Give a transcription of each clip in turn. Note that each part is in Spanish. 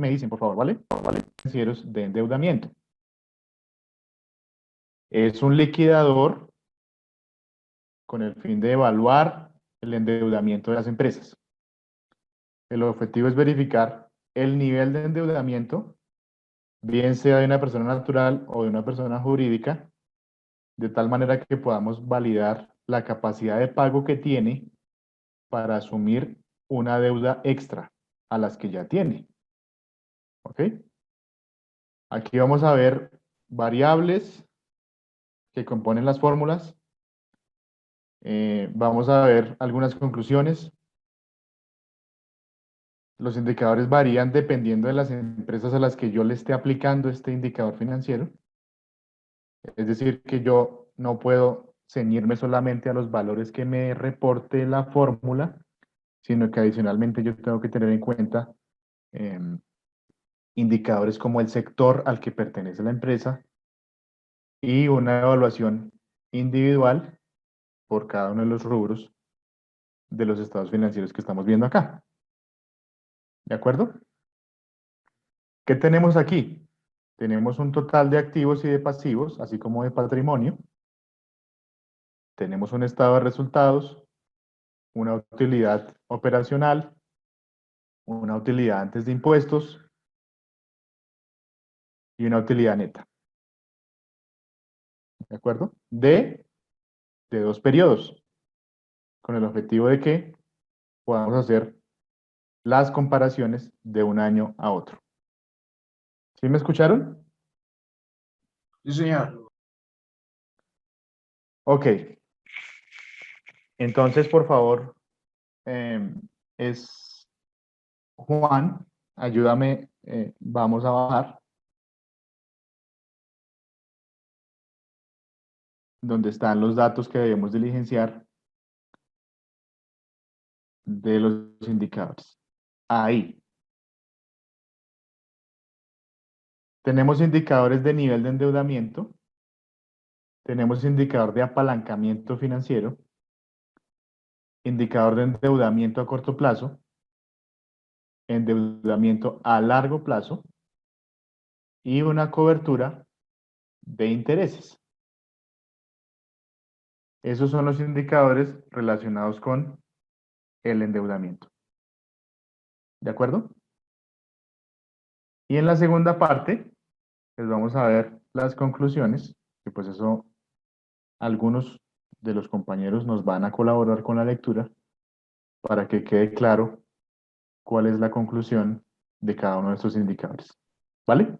me dicen, por favor, ¿vale? Financieros de endeudamiento. Es un liquidador con el fin de evaluar el endeudamiento de las empresas. El objetivo es verificar el nivel de endeudamiento, bien sea de una persona natural o de una persona jurídica, de tal manera que podamos validar la capacidad de pago que tiene para asumir una deuda extra a las que ya tiene. ¿Ok? Aquí vamos a ver variables que componen las fórmulas. Vamos a ver algunas conclusiones. Los indicadores varían dependiendo de las empresas a las que yo le esté aplicando este indicador financiero. Es decir, que yo no puedo ceñirme solamente a los valores que me reporte la fórmula, sino que adicionalmente yo tengo que tener en cuenta indicadores como el sector al que pertenece la empresa y una evaluación individual por cada uno de los rubros de los estados financieros que estamos viendo acá. ¿De acuerdo? ¿Qué tenemos aquí? Tenemos un total de activos y de pasivos, así como de patrimonio. Tenemos un estado de resultados, una utilidad operacional, una utilidad antes de impuestos y una utilidad neta. ¿De acuerdo? De 2 periodos, con el objetivo de que podamos hacer las comparaciones de un año a otro. ¿Sí me escucharon? Sí, señor. Ok. Entonces, por favor, es Juan, ayúdame, vamos a bajar. Donde están los datos que debemos diligenciar de los indicadores. Ahí. Tenemos indicadores de nivel de endeudamiento. Tenemos indicador de apalancamiento financiero. Indicador de endeudamiento a corto plazo. Endeudamiento a largo plazo. Y una cobertura de intereses. Esos son los indicadores relacionados con el endeudamiento. ¿De acuerdo? Y en la segunda parte, pues vamos a ver las conclusiones, que pues eso algunos de los compañeros nos van a colaborar con la lectura para que quede claro cuál es la conclusión de cada uno de estos indicadores. ¿Vale?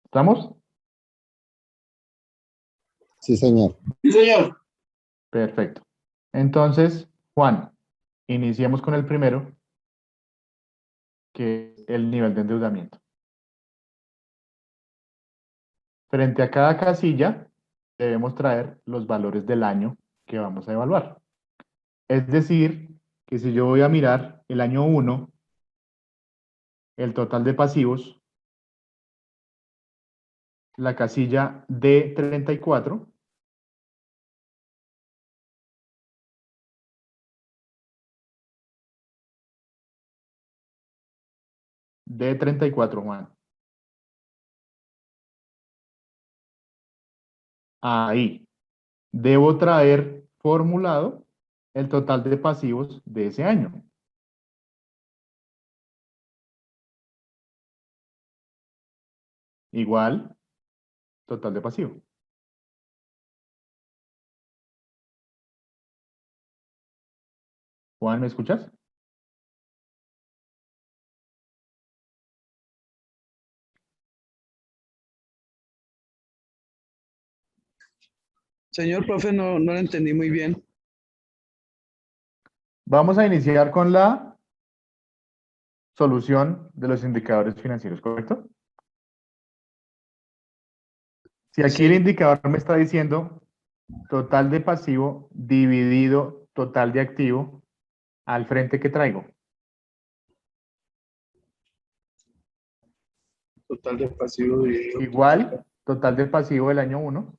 ¿Estamos? Sí, señor. Sí, señor. Perfecto. Entonces, Juan, iniciemos con el primero, que es el nivel de endeudamiento. Frente a cada casilla, debemos traer los valores del año que vamos a evaluar. Es decir, que si yo voy a mirar el año 1, el total de pasivos, la casilla D34, D34, Juan. Ahí. Debo traer formulado el total de pasivos de ese año. Igual, total de pasivo. Juan, ¿me escuchas? Señor profe, no lo entendí muy bien. Vamos a iniciar con la solución de los indicadores financieros, ¿correcto? Si aquí el Sí, indicador me está diciendo total de pasivo dividido total de activo, al frente que traigo. total de pasivo dividido. Igual, total de pasivo del año 1.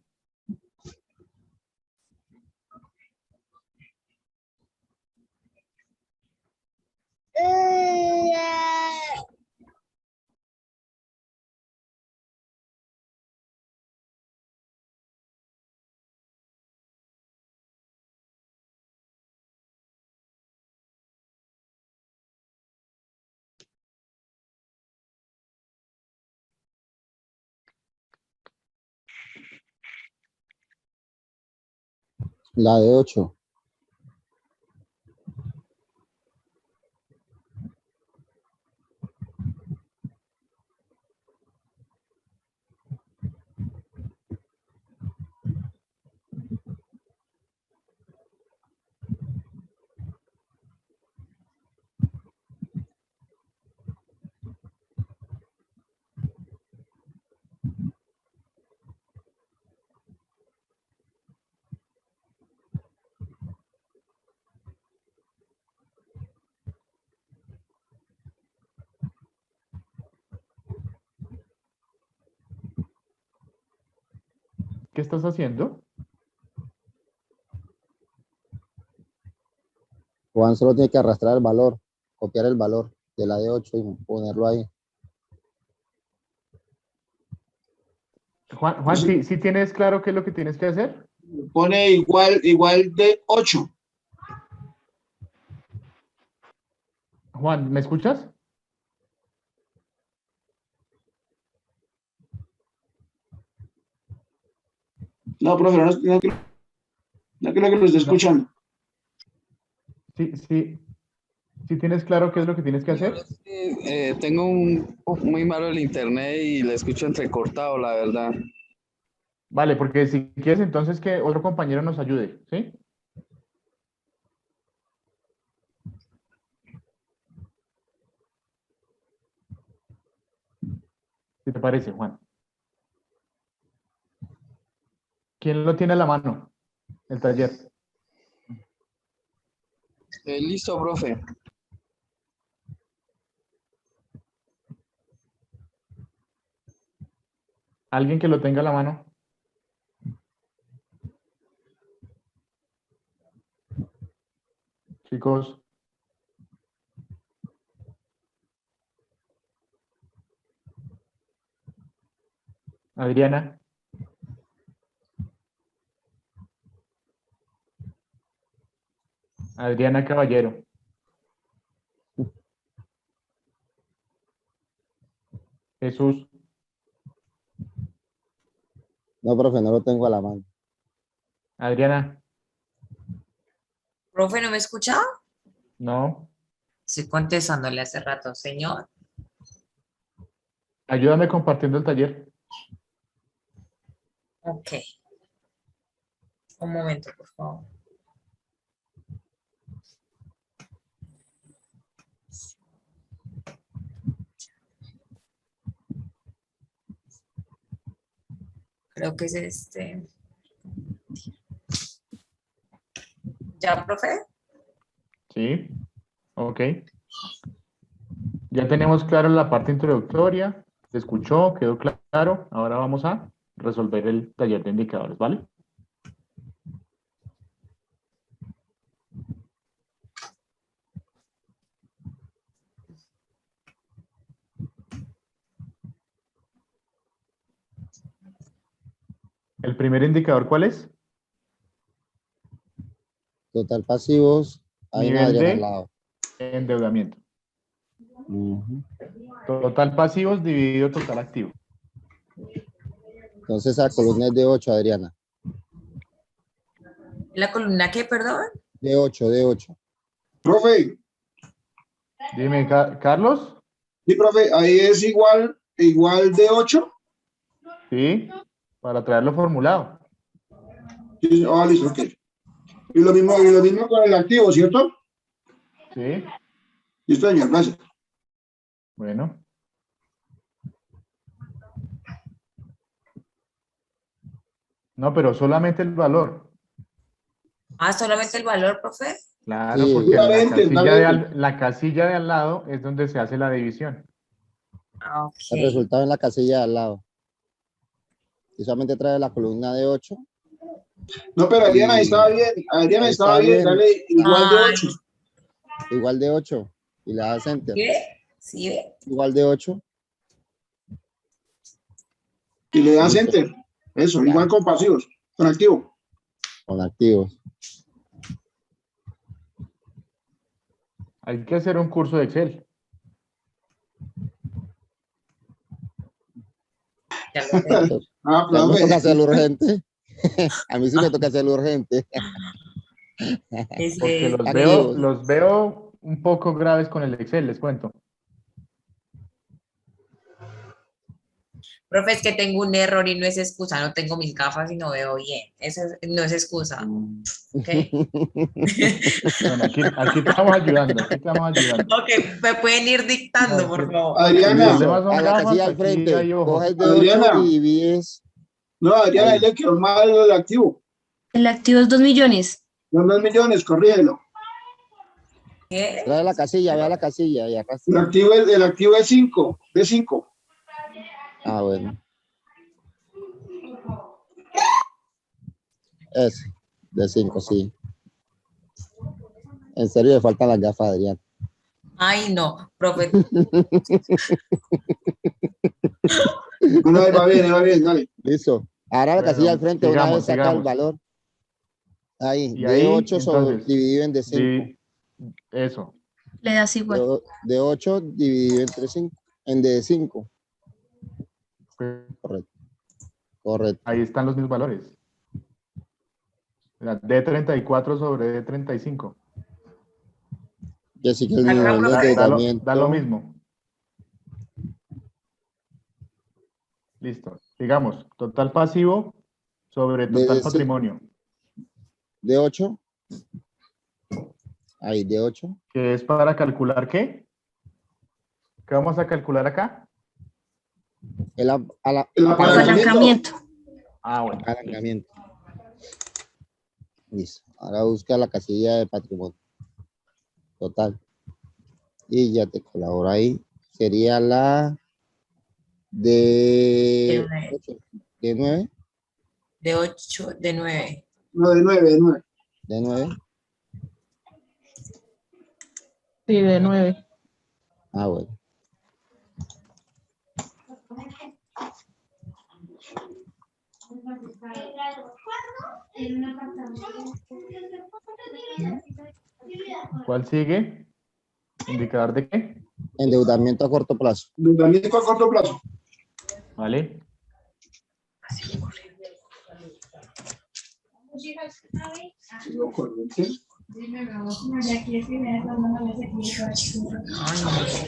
La de 8. ¿Qué estás haciendo? Juan solo tiene que arrastrar el valor, copiar el valor de la de 8 y ponerlo ahí. Juan, ¿sí tienes claro qué es lo que tienes que hacer? Pone igual de 8. Juan, ¿me escuchas? No, profe, no creo que lo esté escuchando. Sí tienes claro qué es lo que tienes que hacer. Tengo muy malo el internet y le escucho entrecortado, la verdad. Vale, porque si quieres entonces que otro compañero nos ayude, ¿sí? ¿Qué te parece, Juan? ¿Quién lo tiene a la mano? El taller. Listo, profe. ¿Alguien que lo tenga a la mano? Chicos. Adriana. Adriana Caballero. Jesús. No, profe, no lo tengo a la mano. Adriana. Profe, ¿no me escucha? No. Estoy contestándole hace rato, señor. Ayúdame compartiendo el taller. Ok. Un momento, por favor. Creo que es este. ¿Ya, profe? Sí. Ok. Ya tenemos claro la parte introductoria. Se escuchó, quedó claro. Ahora vamos a resolver el taller de indicadores, ¿vale? El primer indicador, ¿cuál es? Total pasivos. Hay una Nivel Adriana al de lado. endeudamiento. Ujú. Total pasivos dividido total activo. Entonces esa columna es de 8, Adriana. ¿La columna qué, perdón? De 8, de 8. Profe, Dime, Carlos. sí, profe, ahí es igual de 8. Sí, para traerlo formulado. Sí, listo, ok. Y lo mismo con el activo, ¿cierto? Sí, Listo, señor, gracias. bueno. No, pero solamente el valor. Ah, solamente el valor, profe. Claro, Sí. porque Claramente. la casilla de al lado es donde se hace la división. Ah, ok. El resultado en la casilla de al lado. Y solamente trae la columna de 8. No, pero Adriana Y estaba bien. Adriana ahí estaba está bien. bien. Dale igual de Ay, 8. Igual de 8. Y le das enter. ¿qué? ¿Sí ve? Igual de 8. Y le das Listo. enter. Eso, Ya. igual con pasivos, con activo. Con activos. Hay que hacer un curso de Excel. Ya lo sé. A mí me toca Profe. hacerlo urgente. A mí sí me toca hacerlo urgente. Porque Ese, los veo un poco graves con el Excel, les cuento. profe, es que tengo un error y no es excusa, no tengo mis gafas y no veo bien. Eso no es excusa. ¿Ok? Bueno, aquí te vamos ayudando, aquí te vamos ayudando. Ok, me pueden ir dictando, No, por favor. el Adriana, problema son A la gafas, casilla al aquí frente, hay ojos. coges de 8 Adriana. y divides. no, Adriana, Ahí. le quedó mal el activo. El activo es 2 millones. No, 2 millones, corrígelo. ¿Qué? Trae la casilla, ve a la casilla y arrastra. El activo es 5, de 5. Ah, bueno. Es de 5, sí. En serio, le faltan las gafas, Adrián. Ay, no, profe. No, va bien, dale. Listo. Ahora la Bueno, casilla al frente, una vez saca el sigamos. valor. Ahí, Y de ahí, 8 entonces, dividido en de 5. eso. Le das igual. De 8 dividido entre 5. En de 5. Correcto. Correcto. Ahí están los mismos valores. Mira, D34 sobre D35. Que sí que el Acá, nivel de profe. endeudamiento. Da lo mismo. Listo. Digamos, total pasivo sobre total De- patrimonio, De 8. Ahí, de 8. que es para calcular ¿qué? ¿Qué vamos a calcular acá? El Apalancamiento. Ah, bueno. Apalancamiento. Listo. Ahora busca la casilla de patrimonio. Total. Y ya te colabora ahí. Sería la de 8. De 9. De 8, de 9. No, de 9, de 9. De 9. Sí, de 9. Ah, bueno. ¿Cuál sigue? ¿Indicador de qué? Endeudamiento a corto plazo. Endeudamiento a corto plazo. ¿Vale? Activo corriente.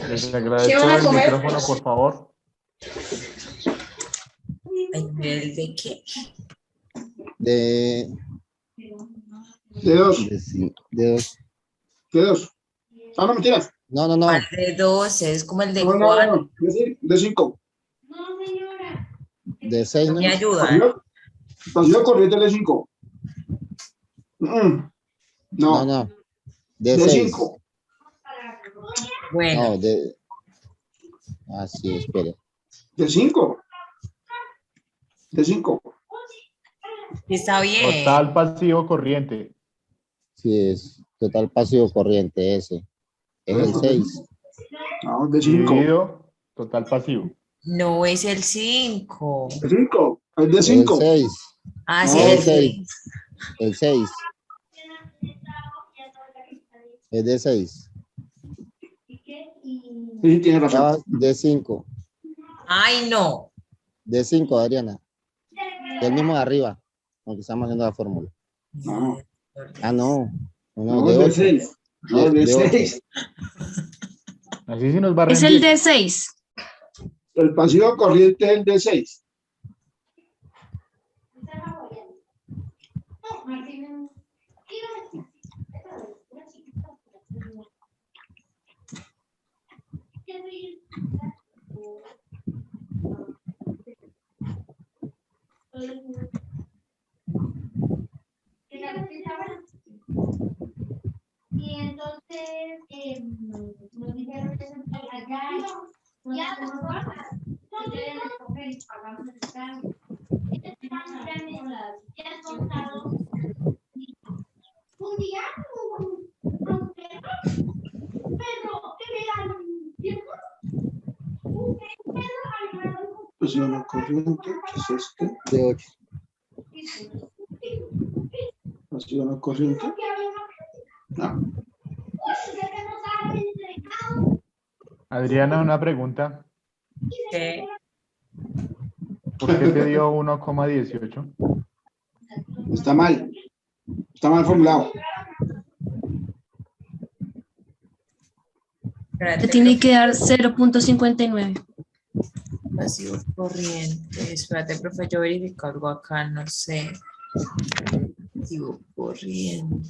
Les agradezco el micrófono, por favor. ¿El nivel de qué? De De 2. de 2. De 2. Ah, no, mentiras. No. ¿Cuál de 12? Es como el de No, 4. no. De 5. De 6, ¿no? Me ayudan. Pasivo corriente de 5. No. No. De De 6. 5. Bueno, No, de. Ah, sí, espere. De 5. De 5. está bien. Total pasivo corriente. Sí, es total pasivo corriente ese. Es el 6. No, de 5. Dividido total pasivo. No es el 5. De 5. Es de El 5. 6. Ah, No, sí, el es el 6. 6. El 6. Es de 6. Sí, tiene razón. De 5. Ay, no. De 5, Adriana. El mismo de arriba. Aunque estamos haciendo la fórmula. No. Ah, no. No, No, de de 8. 6. No, de 6. Así sí nos va a Es rendir. el de 6. El pasivo corriente es el de 6. Y entonces nos dijeron que allá ya nos vamos. No deben escoger y pagamos el cargo. Ya han contado. Un día un perro que me dan tiempo. Un perro al Pasivo corriente, ¿qué es este? De 8. Pasivo corriente. No. Adriana, una pregunta. ¿Qué? ¿Por qué te dio 1,18? Está mal. Está mal formulado. Espérate, Te tiene profe. que dar 0.59. Pasivo corriente. Espérate, profe, yo verifico algo acá, no sé. Pasivo corriente.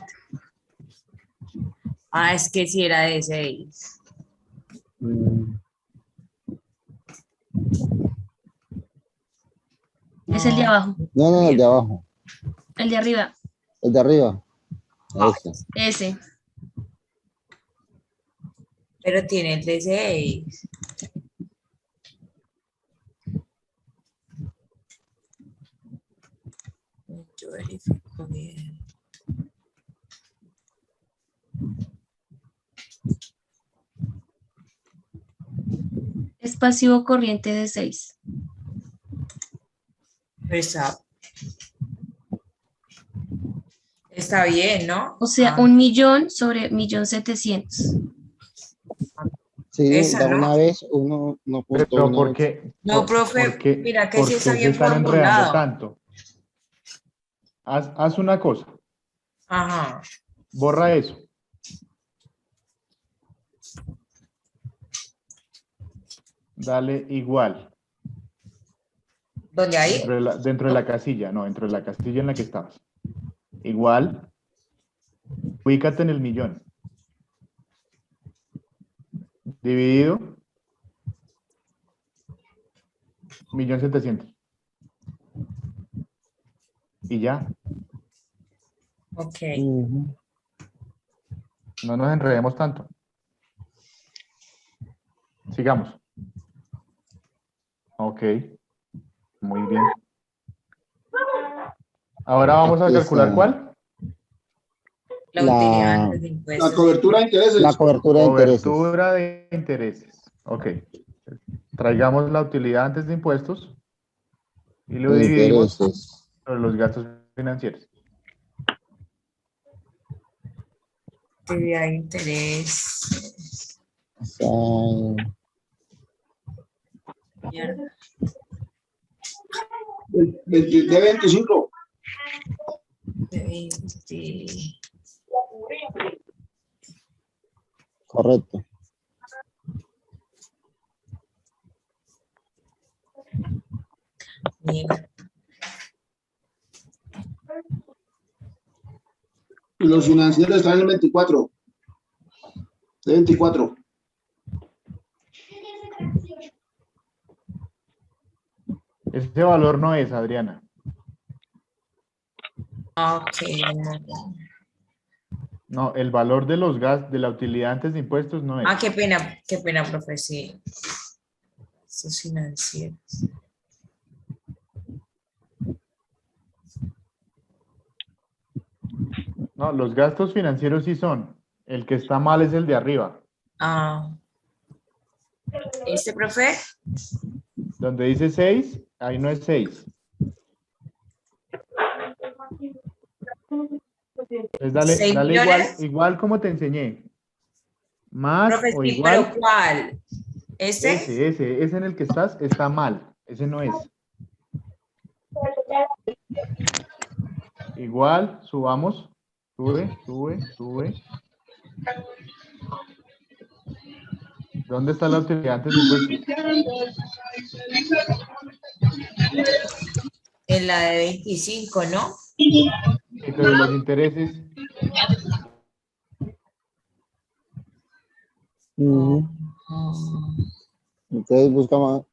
Ah, es que si era de 6. Es el de abajo. No, el de abajo. El de arriba. El de arriba. Ese. Ese. Pero tiene el de 6. Yo verifico bien. Es pasivo corriente de 6. Está bien, ¿no? O sea, 1.000.000 sobre 1.700.000. Sí, Esa, de ¿no? una vez, uno no Pero punto ¿por qué? No, profe, ¿Por qué? mira que ¿Por sí qué está se bien están enredando formulado. tanto? Haz una cosa. Ajá. Borra eso. Dale igual. ¿Dónde ahí? Dentro de la casilla, no, dentro de la casilla en la que estabas. Igual. Ubícate en el millón. Dividido. 1.700.000. Y ya. Ok. No nos enredemos tanto. Sigamos. Ok. Muy bien. Ahora vamos a Aquí calcular está. ¿cuál? La La- utilidad antes de La impuestos. cobertura de intereses. La cobertura de intereses. Cobertura de intereses. Ok. Traigamos la utilidad antes de impuestos y lo dividimos Intereses. sobre los gastos financieros. Utilidad de interés. Son Mierda. De 25. De 20. correcto. Mierda. Y los financieros están en el 24. De 24. Ese valor no es, Adriana. Ok. No, el valor de los gastos, de la utilidad antes de impuestos no es. Ah, qué pena, profe, sí. Estos financieros. No, los gastos financieros sí son. El que está mal es el de arriba. Ah. ¿Este, profe? Donde dice 6, ahí no es 6. Entonces dale, 6 dale millones. igual como te enseñé. Más Profe, o sí, igual. pero ¿cuál? ¿Este? Ese en el que estás está mal. Ese no es. Igual, subamos. Sube. ¿Dónde está la utilidad antes de impuestos? En la de 25, ¿no? Sí, pero ¿y los intereses? Entonces buscamos.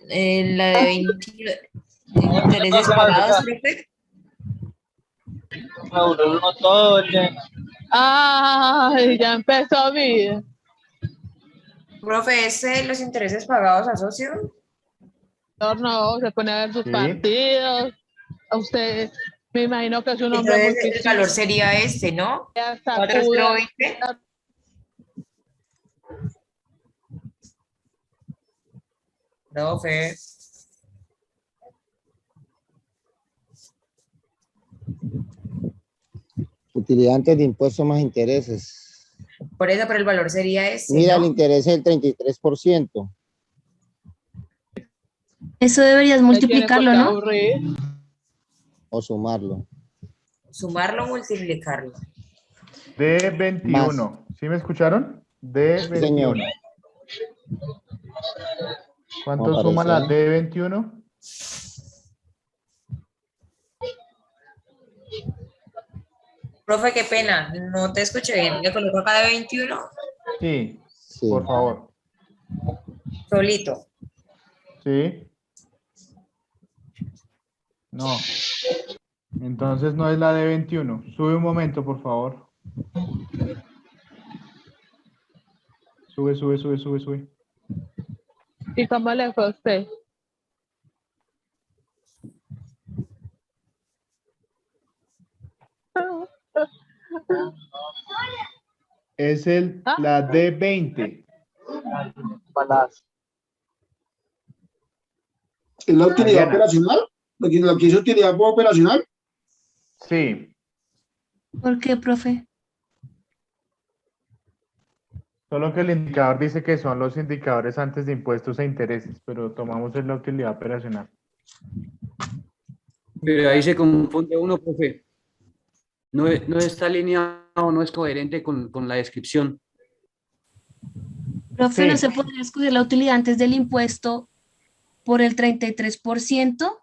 En la de 20. ¿Intereses pagados, profe? Ay, ya empezó vida. Profe, los intereses pagados a socio. No, se pone a ver sus Sí. partidos. A usted, me imagino que es un hombre muy Entonces, el valor sería este, ¿no? hasta 4020. Profe. Utilidad antes de impuestos más intereses. Por eso, pero el valor sería este, Mira, el ¿no? interés es el 33%. Eso deberías multiplicarlo, ¿no? O sumarlo. Sumarlo o multiplicarlo. De 21. ¿Sí me escucharon? D21. ¿Cuánto ¿Cómo suma la aparece? D21? Profe, qué pena, no te escuché bien. ¿Le coloco acá de 21? Sí, Sí. por favor. Solito. Sí. No. Entonces no es la D21. Sube un momento, por favor. Sube, sube, sube, sube, sube. ¿Y cómo le fue a usted? Es Ah. la D20. ¿Es la utilidad Adriana. operacional? ¿Lo que es utilidad operacional? Sí. ¿Por qué, profe? Solo que el indicador dice que son los indicadores antes de impuestos e intereses, pero tomamos la utilidad operacional. Pero ahí se confunde uno, profe. No, no está alineado, no es coherente con la descripción. Profe, Sí. ¿no se podría escoger la utilidad antes del impuesto por el 33%?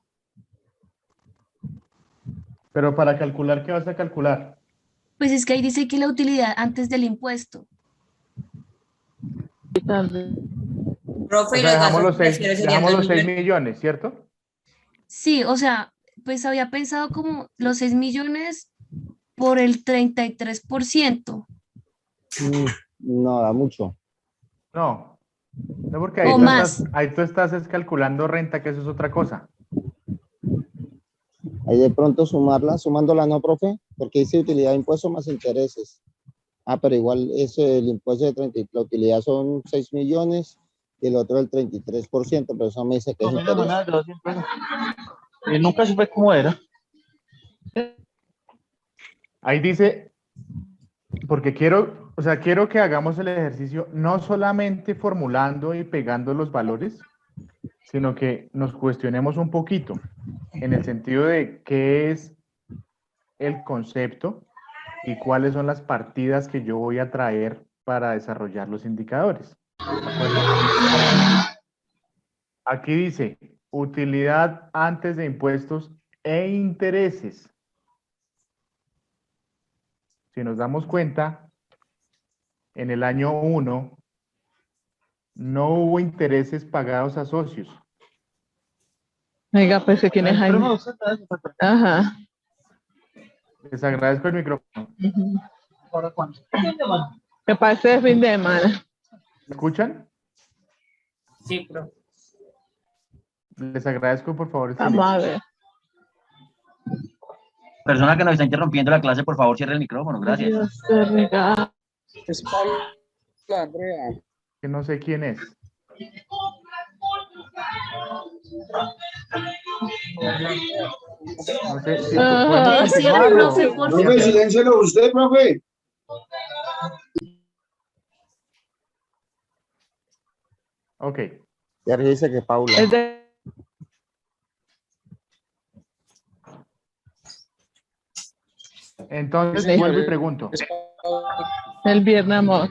Pero para calcular, ¿qué vas a calcular? Pues es que ahí dice que la utilidad antes del impuesto. Profe, O y sea, los gastos financieros serían dejamos 2 los 6 millones. millones, ¿cierto? Sí, o sea, pues había pensado como los 6 millones por el 33%. No, da mucho. No. No, porque O más. ahí tú estás es calculando renta, que eso es otra cosa. Ahí de pronto sumándola, ¿no, profe? Porque dice utilidad de impuestos más intereses. Ah, pero igual el impuesto de 30, la utilidad son 6 millones y el otro el 33%, pero eso me dice que es interés. Nunca supe cómo era. Ahí dice, porque quiero que hagamos el ejercicio no solamente formulando y pegando los valores, sino que nos cuestionemos un poquito en el sentido de qué es el concepto y cuáles son las partidas que yo voy a traer para desarrollar los indicadores. ¿De acuerdo? Aquí dice, utilidad antes de impuestos e intereses. Si nos damos cuenta, en el año 1 no hubo intereses pagados a socios. Oiga, pues, ¿quién es Jaime? Ajá. Les agradezco el micrófono. ¿Qué pasa el fin de semana? ¿Me escuchan? Sí, profe. Les agradezco, por favor, el Vamos a silencio. ver. Persona que nos está interrumpiendo la clase, por favor, cierre el micrófono. Gracias. Dios te regala. Es Paula Andrea. Que no sé quién es. No sé si podemos Cierre, continuar o- profe, por Profe, favor. siléncielo usted, profe. Ok. Ya dice que Paula. Es de Entonces, Sí. vuelvo y pregunto. el viernes, amor.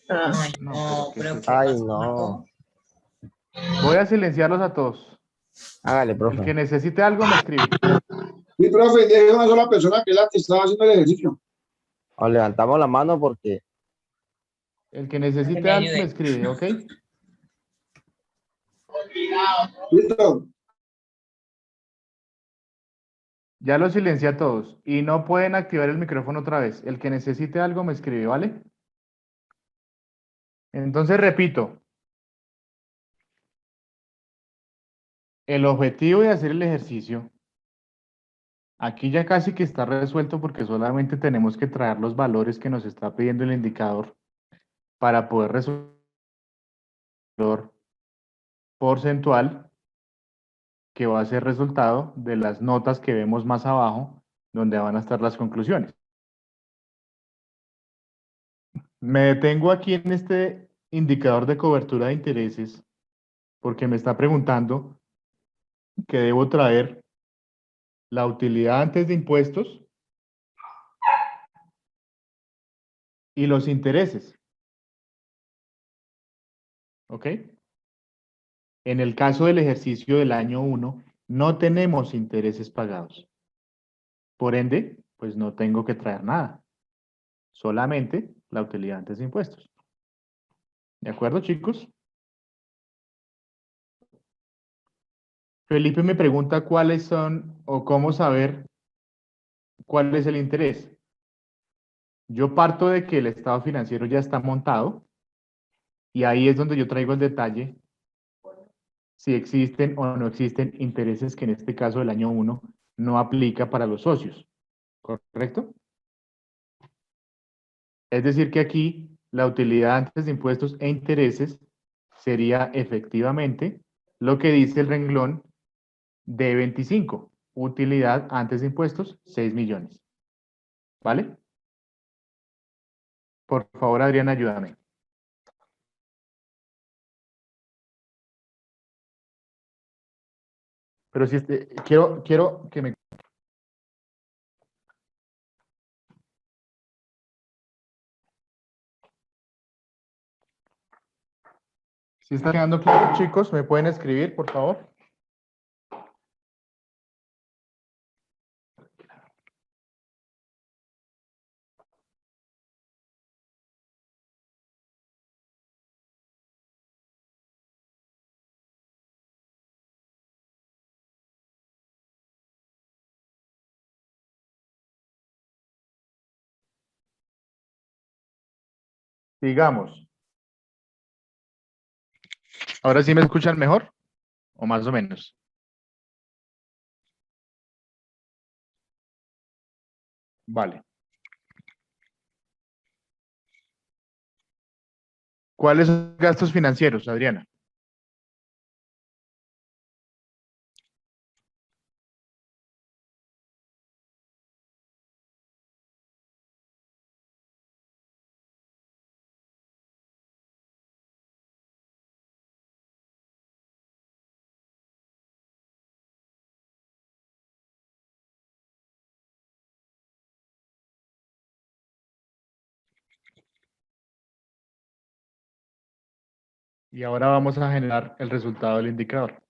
Ah. Ay, No, no, pero pero ¿qué ¿qué Ay, pasó? no. Voy a silenciarlos a todos. Hágale, El que profe. necesite algo me escribe. Mi profe, deje una sola persona que es la que estaba haciendo el ejercicio. O levantamos la mano porque El que necesite me algo me ayude. escribe, ¿ok? Listo. Ya los silencié a todos. Y no pueden activar el micrófono otra vez. El que necesite algo me escribe, ¿vale? Entonces, repito. El objetivo de hacer el ejercicio, aquí ya casi que está resuelto porque solamente tenemos que traer los valores que nos está pidiendo el indicador para poder resolver el valor porcentual que va a ser resultado de las notas que vemos más abajo, donde van a estar las conclusiones. Me detengo aquí en este indicador de cobertura de intereses porque me está preguntando que debo traer la utilidad antes de impuestos y los intereses. ¿Ok? En el caso del ejercicio del año 1, no tenemos intereses pagados. Por ende, pues no tengo que traer nada. Solamente la utilidad antes de impuestos. ¿De acuerdo, chicos? Felipe me pregunta cuáles son o cómo saber cuál es el interés. Yo parto de que el estado financiero ya está montado y ahí es donde yo traigo el detalle si existen o no existen intereses que en este caso del año 1 no aplica para los socios. ¿Correcto? Es decir que aquí la utilidad antes de impuestos e intereses sería efectivamente lo que dice el renglón de 25. Utilidad antes de impuestos, 6 millones. ¿Vale? Por favor, Adriana, ayúdame. Pero si quiero que me... Si está quedando claro, chicos, ¿me pueden escribir, por favor? Sigamos. ¿Ahora sí me escuchan mejor? ¿O más o menos? Vale. ¿Cuáles son los gastos financieros, Adriana? Y ahora vamos a generar el resultado del indicador.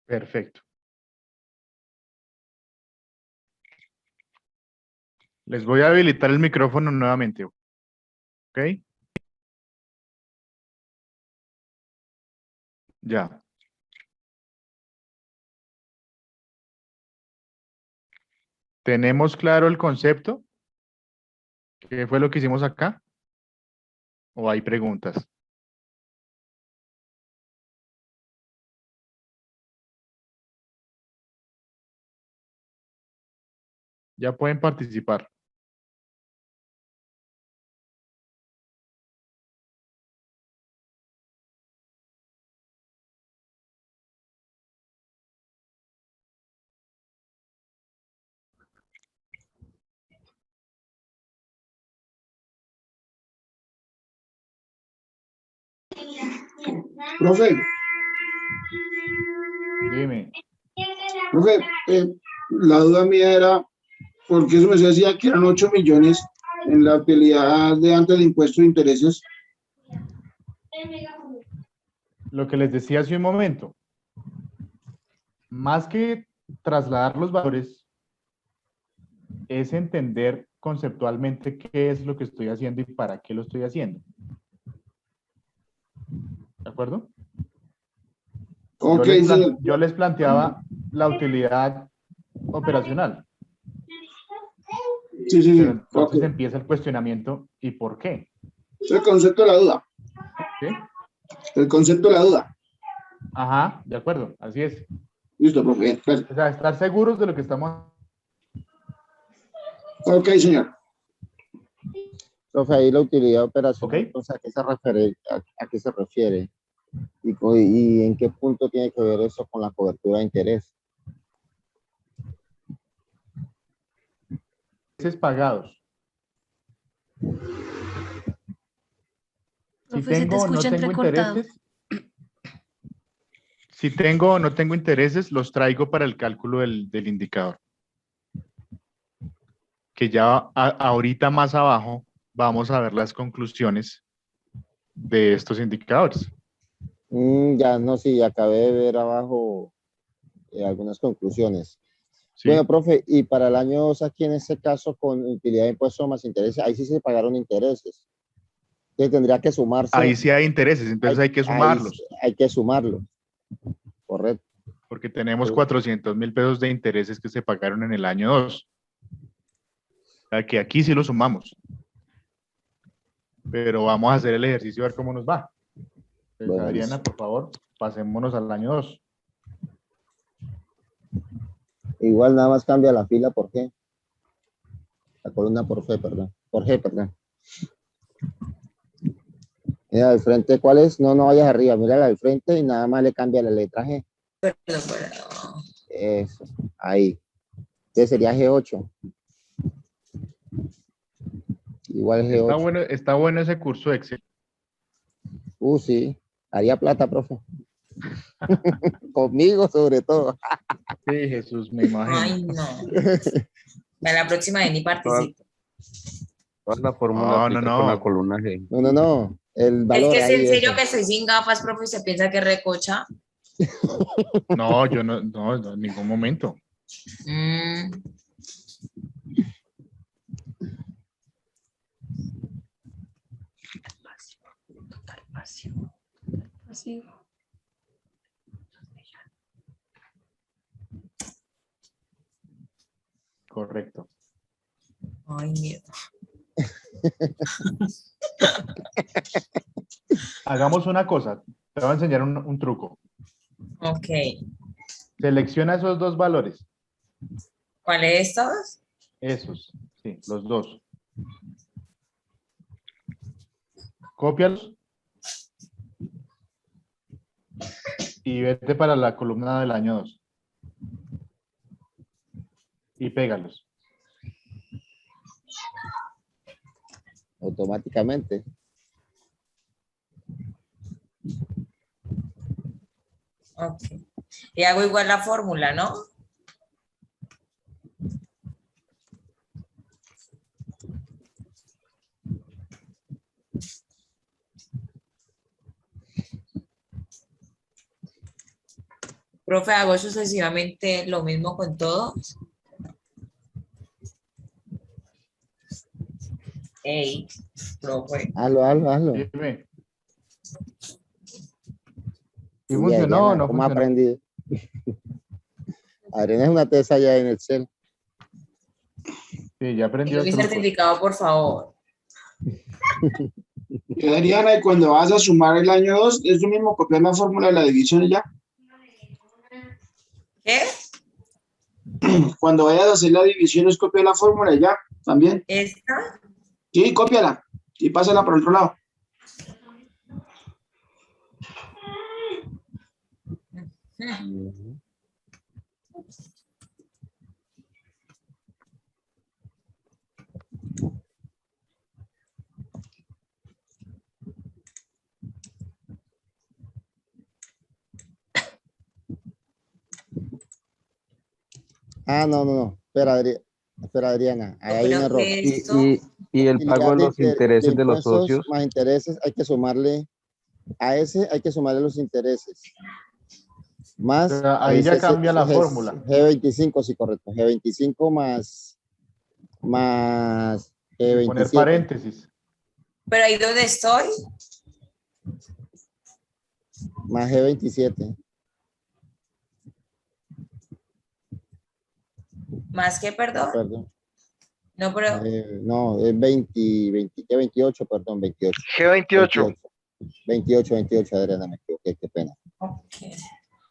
Perfecto. Les voy a habilitar el micrófono nuevamente. ¿Ok? Ya. ¿Tenemos claro el concepto? ¿Qué fue lo que hicimos acá? ¿O hay preguntas? Ya pueden participar. Profe, Dime. profe, la duda mía era, ¿por qué eso me decía que eran 8 millones en la utilidad de antes de impuestos de intereses? Lo que les decía hace un momento. Más que trasladar los valores, es entender conceptualmente qué es lo que estoy haciendo y para qué lo estoy haciendo. ¿De acuerdo? Ok, sí. Yo les planteaba la utilidad operacional. Sí, sí, sí. Pero entonces Ok. empieza el cuestionamiento, ¿y por qué? Es el concepto de la duda. ¿Sí? El concepto de la duda. Ajá, de acuerdo, así es. Listo, profe. Gracias. O sea, estar seguros de lo que estamos... Ok, señor. Profe, ahí la utilidad operacional, ¿Ok? entonces, ¿a qué se refiere? ¿Y en qué punto tiene que ver eso con la cobertura de interés? Intereses pagados. Si Profe, se te tengo o no escucha tengo entrecortado. intereses, si tengo o no tengo intereses, los traigo para el cálculo del indicador. Que ya ahorita más abajo vamos a ver las conclusiones de estos indicadores. Ya, no, sí, acabé de ver abajo algunas conclusiones. ¿Sí? Bueno, profe, y para el año 2, aquí en este caso, con utilidad de impuestos más intereses, ahí sí se pagaron intereses. Que tendría que sumarse. Ahí sí hay intereses, entonces hay que sumarlos. Hay que sumarlo. Correcto. Porque tenemos 400.000 pesos de intereses que se pagaron en el año 2. O sea que aquí sí lo sumamos. Pero vamos a hacer el ejercicio a ver cómo nos va. Entonces, Bueno, Adriana, listo. por favor, pasémonos al año 2. Igual nada más cambia la fila por G. La columna por G, perdón. Por G, perdón. Mira, al frente, ¿cuál es? No, no vayas arriba. Mira la del frente y nada más le cambia la letra G. Eso, ahí. Entonces sería G8. Igual G8. Está bueno ese curso Excel. Sí. Haría plata, profe. Conmigo, sobre todo. Sí, Jesús, me imagino. Ay, no. Para la próxima de ni participo. Toda la fórmula No, aplica con la no. columna G. No, no, no. El Es valor que es en ahí, serio eso. que estoy sin gafas, profe, y se piensa que recocha. No, yo no, en ningún momento. Correcto. Ay, miedo. Hagamos una cosa. Te voy a enseñar un truco. Ok. Selecciona esos dos valores. ¿Cuáles estos? Esos, sí, los dos. Cópialos. Y vete para la columna del año 2. Y pégalos. Automáticamente. Ok. Y hago igual la fórmula, ¿no? Profe, hago sucesivamente lo mismo con todos. Ey, profe. Hazlo. Dime. ¿Y Sí, funcionó o Adriana, no ¿cómo ha funcionó? aprendido? Adriana es una tesa ya en Excel. Sí, ya aprendió el Mi truco. certificado, por favor. Adriana, y cuando vas a sumar el año 2, es lo mismo copiar la fórmula de la división y ya. ¿Qué? Cuando vayas a hacer la división es copiar la fórmula y ya, también. ¿Esta? Sí, cópiala y pásala por el otro lado. No. Espera, Adriana. Ahí hay un Creo error. que esto. Y el pago de los de intereses de los impuestos socios. más intereses, hay que sumarle a ese, hay que sumarle los intereses. Más. Pero ahí ya cambia la fórmula. G25, sí, correcto. G25 más Y poner G27. paréntesis. Pero ahí donde estoy. Más G27. ¿Más que, perdón? Perdón. No, pero. No, es 28, perdón, 28. G28. 28, Adriana, me equivoqué, qué pena. Ok.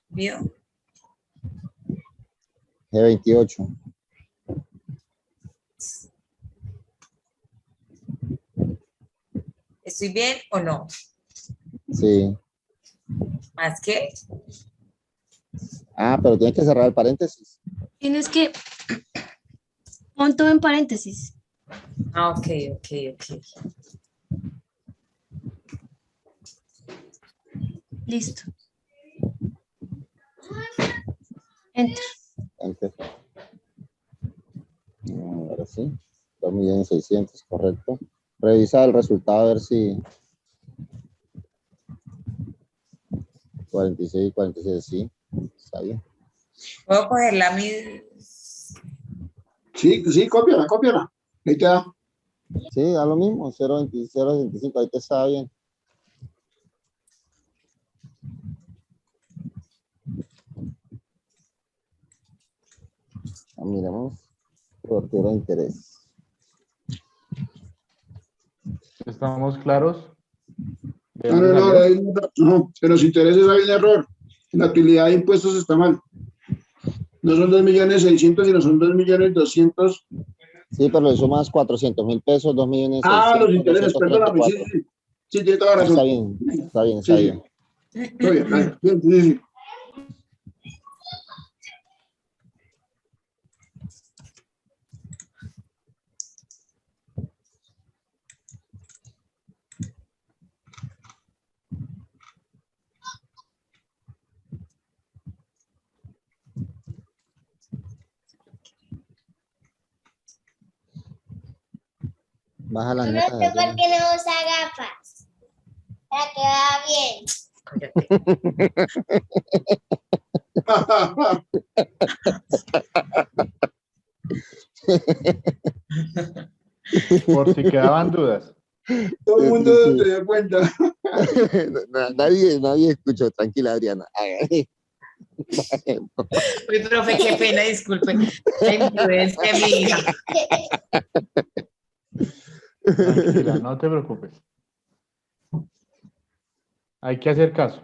¿Vio? G28. ¿Estoy bien o no? Sí. ¿Más qué? Ah, pero tienes que cerrar el paréntesis. Tienes que pon todo en paréntesis. Ah, ok. Listo. Enter. Enter. Ahora sí. 2.600.000, correcto. Revisa el resultado a ver si 46, sí. Está bien. ¿Puedo coger la mi? Sí, cópiala. Ahí te da. Sí, da lo mismo, 0.25, ahí te está bien. Miremos, cobertura de interés. ¿Estamos claros? ¿De No, dónde no, salió? no, en los intereses hay un error. En la utilidad de impuestos está mal. No son 2.600.000, sino son 2.200.000. Sí, pero le sumas 400.000 pesos, 2.600.000, Ah, los intereses, perdóname, sí, 234. tiene toda Está razón. bien, está bien, está Sí, bien. está bien, sí. Baja las Yo no notas. sé por qué no usa gafas. Para que vea bien. Por si quedaban dudas. Todo el mundo Sí. se dio cuenta. Nadie escuchó, tranquila, Adriana. Uy, profe, qué pena, disculpe. La imprudencia de mi hija. Tranquila, no te preocupes. Hay que hacer caso.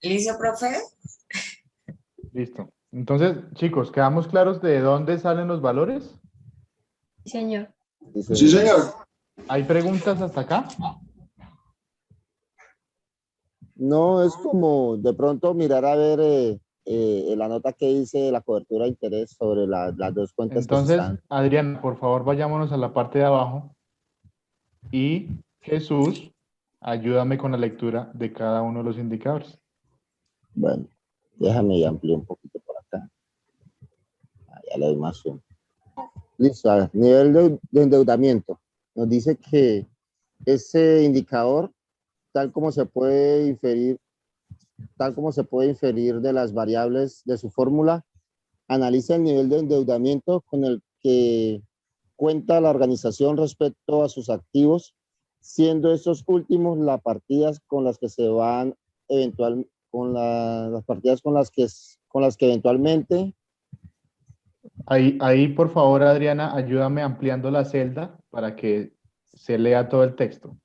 ¿Listo, profe? Listo. Entonces, chicos, ¿quedamos claros de dónde salen los valores? Señor. Sí, señor. ¿Hay preguntas hasta acá? No, es como de pronto mirar a ver la nota que dice de la cobertura de interés sobre las dos cuentas que se Entonces, están. Adrián, por favor, vayámonos a la parte de abajo. Y Jesús, ayúdame con la lectura de cada uno de los indicadores. Bueno, déjame ampliar un poquito por acá. Ya le doy más zoom. Listo, a ver, nivel de endeudamiento. Nos dice que ese indicador, tal como se puede inferir de las variables de su fórmula, analiza el nivel de endeudamiento con el que cuenta la organización respecto a sus activos, siendo estos últimos las partidas con las que se van las partidas con las que eventualmente. Ahí, por favor, Adriana, ayúdame ampliando la celda para que se lea todo el texto.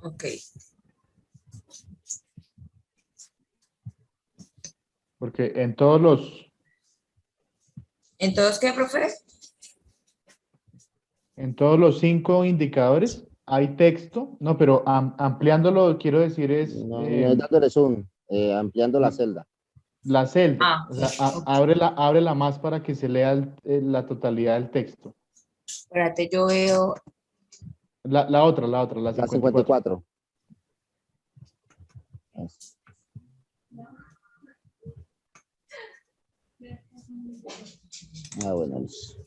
Ok. Porque en todos los... ¿En todos qué, profe? En todos los 5 indicadores hay texto. No, pero ampliándolo, quiero decir es... No es dándole zoom, ampliando la celda. La celda. Ah, O sea, ok. ábrela más para que se lea la totalidad del texto. Espérate, yo veo. La otra, la La 54. 54. Bueno, listo.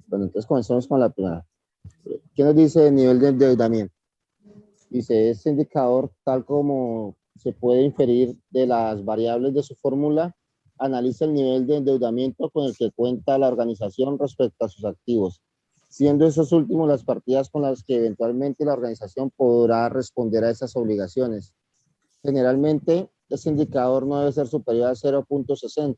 Bueno, entonces comencemos con la primera. ¿Qué nos dice el nivel de endeudamiento? Dice, este indicador, tal como se puede inferir de las variables de su fórmula, analiza el nivel de endeudamiento con el que cuenta la organización respecto a sus activos, siendo esos últimos las partidas con las que eventualmente la organización podrá responder a esas obligaciones. Generalmente, ese indicador no debe ser superior a 0.60.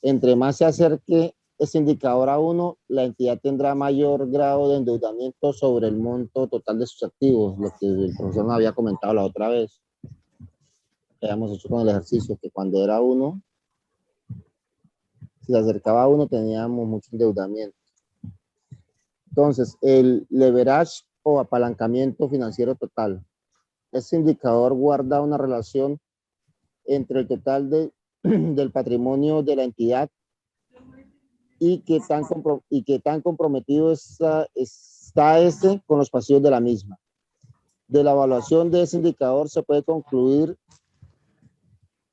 Entre más se acerque ese indicador a 1, la entidad tendrá mayor grado de endeudamiento sobre el monto total de sus activos, lo que el profesor nos había comentado la otra vez. Que habíamos hecho con el ejercicio, que cuando era 1, Si se acercaba a 1, teníamos mucho endeudamiento. Entonces, el leverage o apalancamiento financiero total. Este indicador guarda una relación entre el total del patrimonio de la entidad y qué tan comprometido está este con los pasivos de la misma. De la evaluación de ese indicador se puede concluir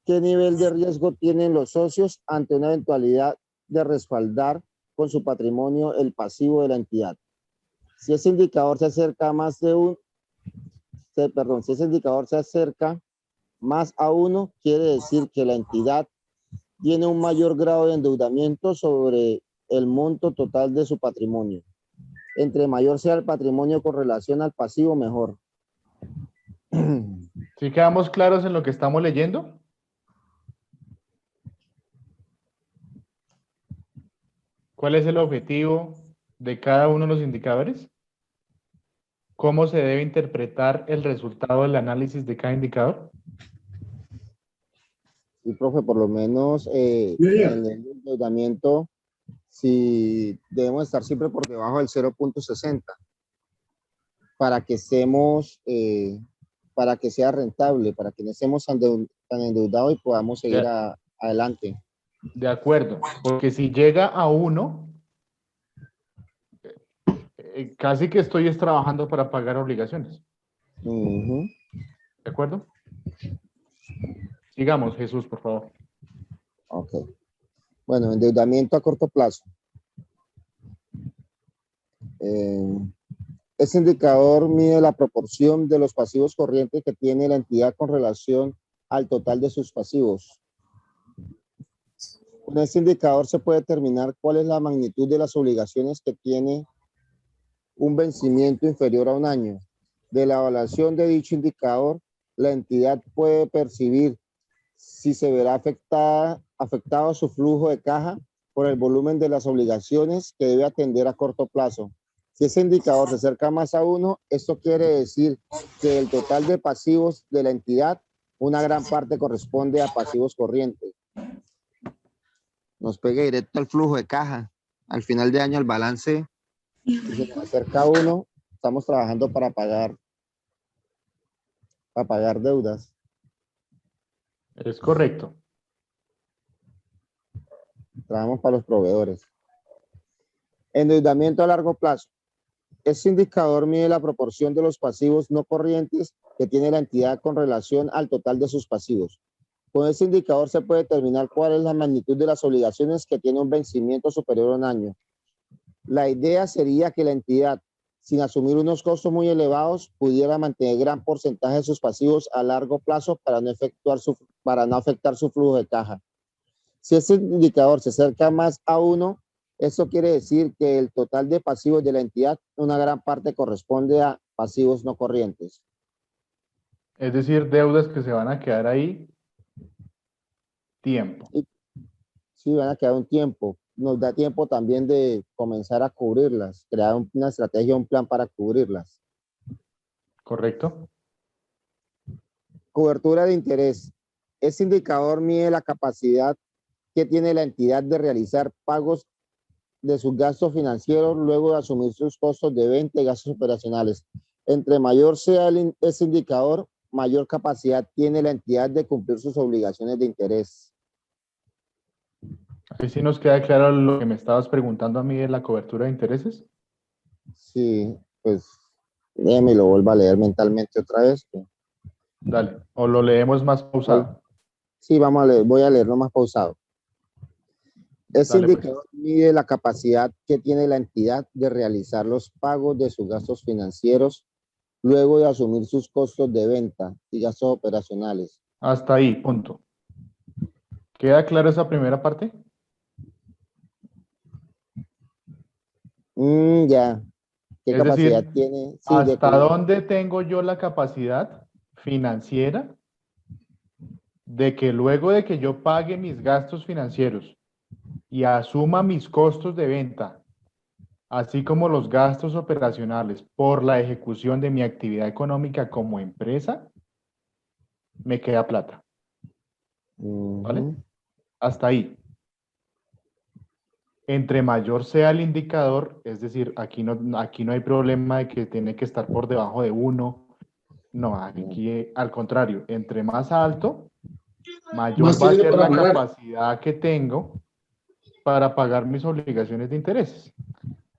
qué nivel de riesgo tienen los socios ante una eventualidad de respaldar con su patrimonio el pasivo de la entidad. Si ese indicador se acerca más si ese indicador se acerca más a 1, quiere decir que la entidad tiene un mayor grado de endeudamiento sobre el monto total de su patrimonio. Entre mayor sea el patrimonio con relación al pasivo, mejor. ¿Sí quedamos claros en lo que estamos leyendo? ¿Cuál es el objetivo de cada uno de los indicadores? ¿Cómo se debe interpretar el resultado del análisis de cada indicador? Sí, profe, por lo menos en el endeudamiento, si debemos estar siempre por debajo del 0.60 para que para que sea rentable, para que no estemos tan endeudados y podamos seguir adelante. De acuerdo, porque si llega a 1, casi que estoy trabajando para pagar obligaciones. ¿De acuerdo? Sigamos, Jesús, por favor. Ok. Bueno, endeudamiento a corto plazo. Este indicador mide la proporción de los pasivos corrientes que tiene la entidad con relación al total de sus pasivos. Con este indicador se puede determinar cuál es la magnitud de las obligaciones que tiene un vencimiento inferior a 1 año. De la evaluación de dicho indicador, la entidad puede percibir si se verá afectado su flujo de caja por el volumen de las obligaciones que debe atender a corto plazo. Si ese indicador se acerca más a 1, esto quiere decir que del total de pasivos de la entidad, una gran parte corresponde a pasivos corrientes. Nos pega directo al flujo de caja. Al final de año, el balance, si se nos acerca a 1, estamos trabajando para pagar deudas. Es correcto. Trabajamos para los proveedores. Endeudamiento a largo plazo. Este indicador mide la proporción de los pasivos no corrientes que tiene la entidad con relación al total de sus pasivos. Con este indicador se puede determinar cuál es la magnitud de las obligaciones que tiene un vencimiento superior a 1 año. La idea sería que la entidad, sin asumir unos costos muy elevados, pudiera mantener gran porcentaje de sus pasivos a largo plazo para no afectar su flujo de caja. Si este indicador se acerca más a 1, eso quiere decir que el total de pasivos de la entidad, una gran parte corresponde a pasivos no corrientes. Es decir, deudas que se van a quedar ahí tiempo. Sí, van a quedar un tiempo. Nos da tiempo también de comenzar a cubrirlas, crear una estrategia, un plan para cubrirlas. ¿Correcto? Cobertura de interés. Este indicador mide la capacidad que tiene la entidad de realizar pagos de sus gastos financieros luego de asumir sus costos de venta y gastos operacionales. Entre mayor sea ese indicador, mayor capacidad tiene la entidad de cumplir sus obligaciones de interés. Ahí sí nos queda claro lo que me estabas preguntando a mí de la cobertura de intereses. Sí, pues déjame lo vuelvo a leer mentalmente otra vez. Dale, o lo leemos más pausado. Sí, vamos a leer, voy a leerlo más pausado. Este Dale, indicador mide la capacidad que tiene la entidad de realizar los pagos de sus gastos financieros luego de asumir sus costos de venta y gastos operacionales. Hasta ahí, punto. ¿Queda clara esa primera parte? Ya. ¿Qué Es capacidad decir, tiene? Sí, ¿hasta dónde tengo yo la capacidad financiera de que luego de que yo pague mis gastos financieros y asuma mis costos de venta, así como los gastos operacionales por la ejecución de mi actividad económica como empresa, me queda plata? ¿Vale? Hasta ahí. Entre mayor sea el indicador, es decir, aquí no hay problema de que tiene que estar por debajo de 1. No, aquí al contrario, entre más alto, mayor Más va a tiene ser para la pagar. capacidad que tengo para pagar mis obligaciones de intereses.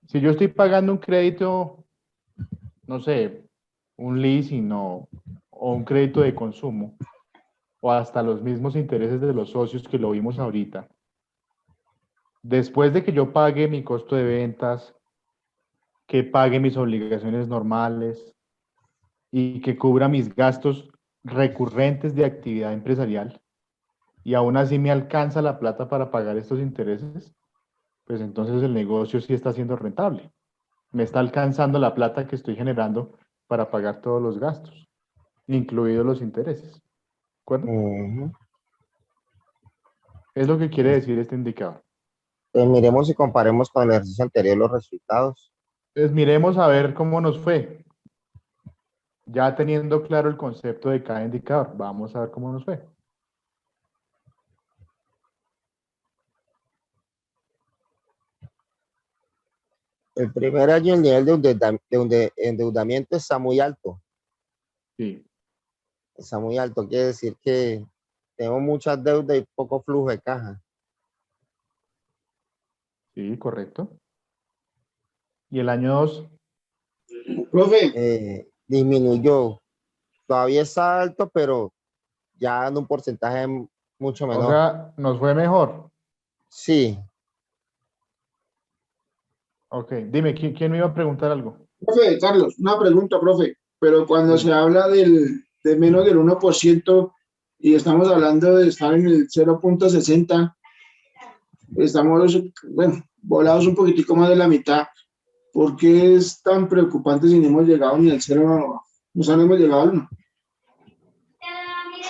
Si yo estoy pagando un crédito, no sé, un leasing o un crédito de consumo, o hasta los mismos intereses de los socios que lo vimos ahorita, después de que yo pague mi costo de ventas, que pague mis obligaciones normales y que cubra mis gastos recurrentes de actividad empresarial, y aún así me alcanza la plata para pagar estos intereses, pues entonces el negocio sí está siendo rentable. Me está alcanzando la plata que estoy generando para pagar todos los gastos, incluidos los intereses. ¿De acuerdo? Ujú. Es lo que quiere decir este indicador. Miremos y comparemos con el ejercicio anterior los resultados. Pues miremos a ver cómo nos fue. Ya teniendo claro el concepto de cada indicador, vamos a ver cómo nos fue. El primer año el nivel de endeudamiento está muy alto. Sí. Está muy alto, quiere decir que tenemos muchas deudas y poco flujo de caja. Sí, correcto. ¿Y el año 2? Profe, Disminuyó. Todavía está alto, pero ya en un porcentaje mucho O menor. sea, nos fue mejor. Sí, Ok, dime, ¿quién me iba a preguntar algo? profe, Carlos, una pregunta, profe. Pero cuando Dime. se habla de menos del 1% y estamos hablando de estar en el 0,60, estamos, bueno, volados un poquitico más de la mitad. ¿Por qué es tan preocupante si no hemos llegado ni al 0, o sea, no hemos llegado al 1?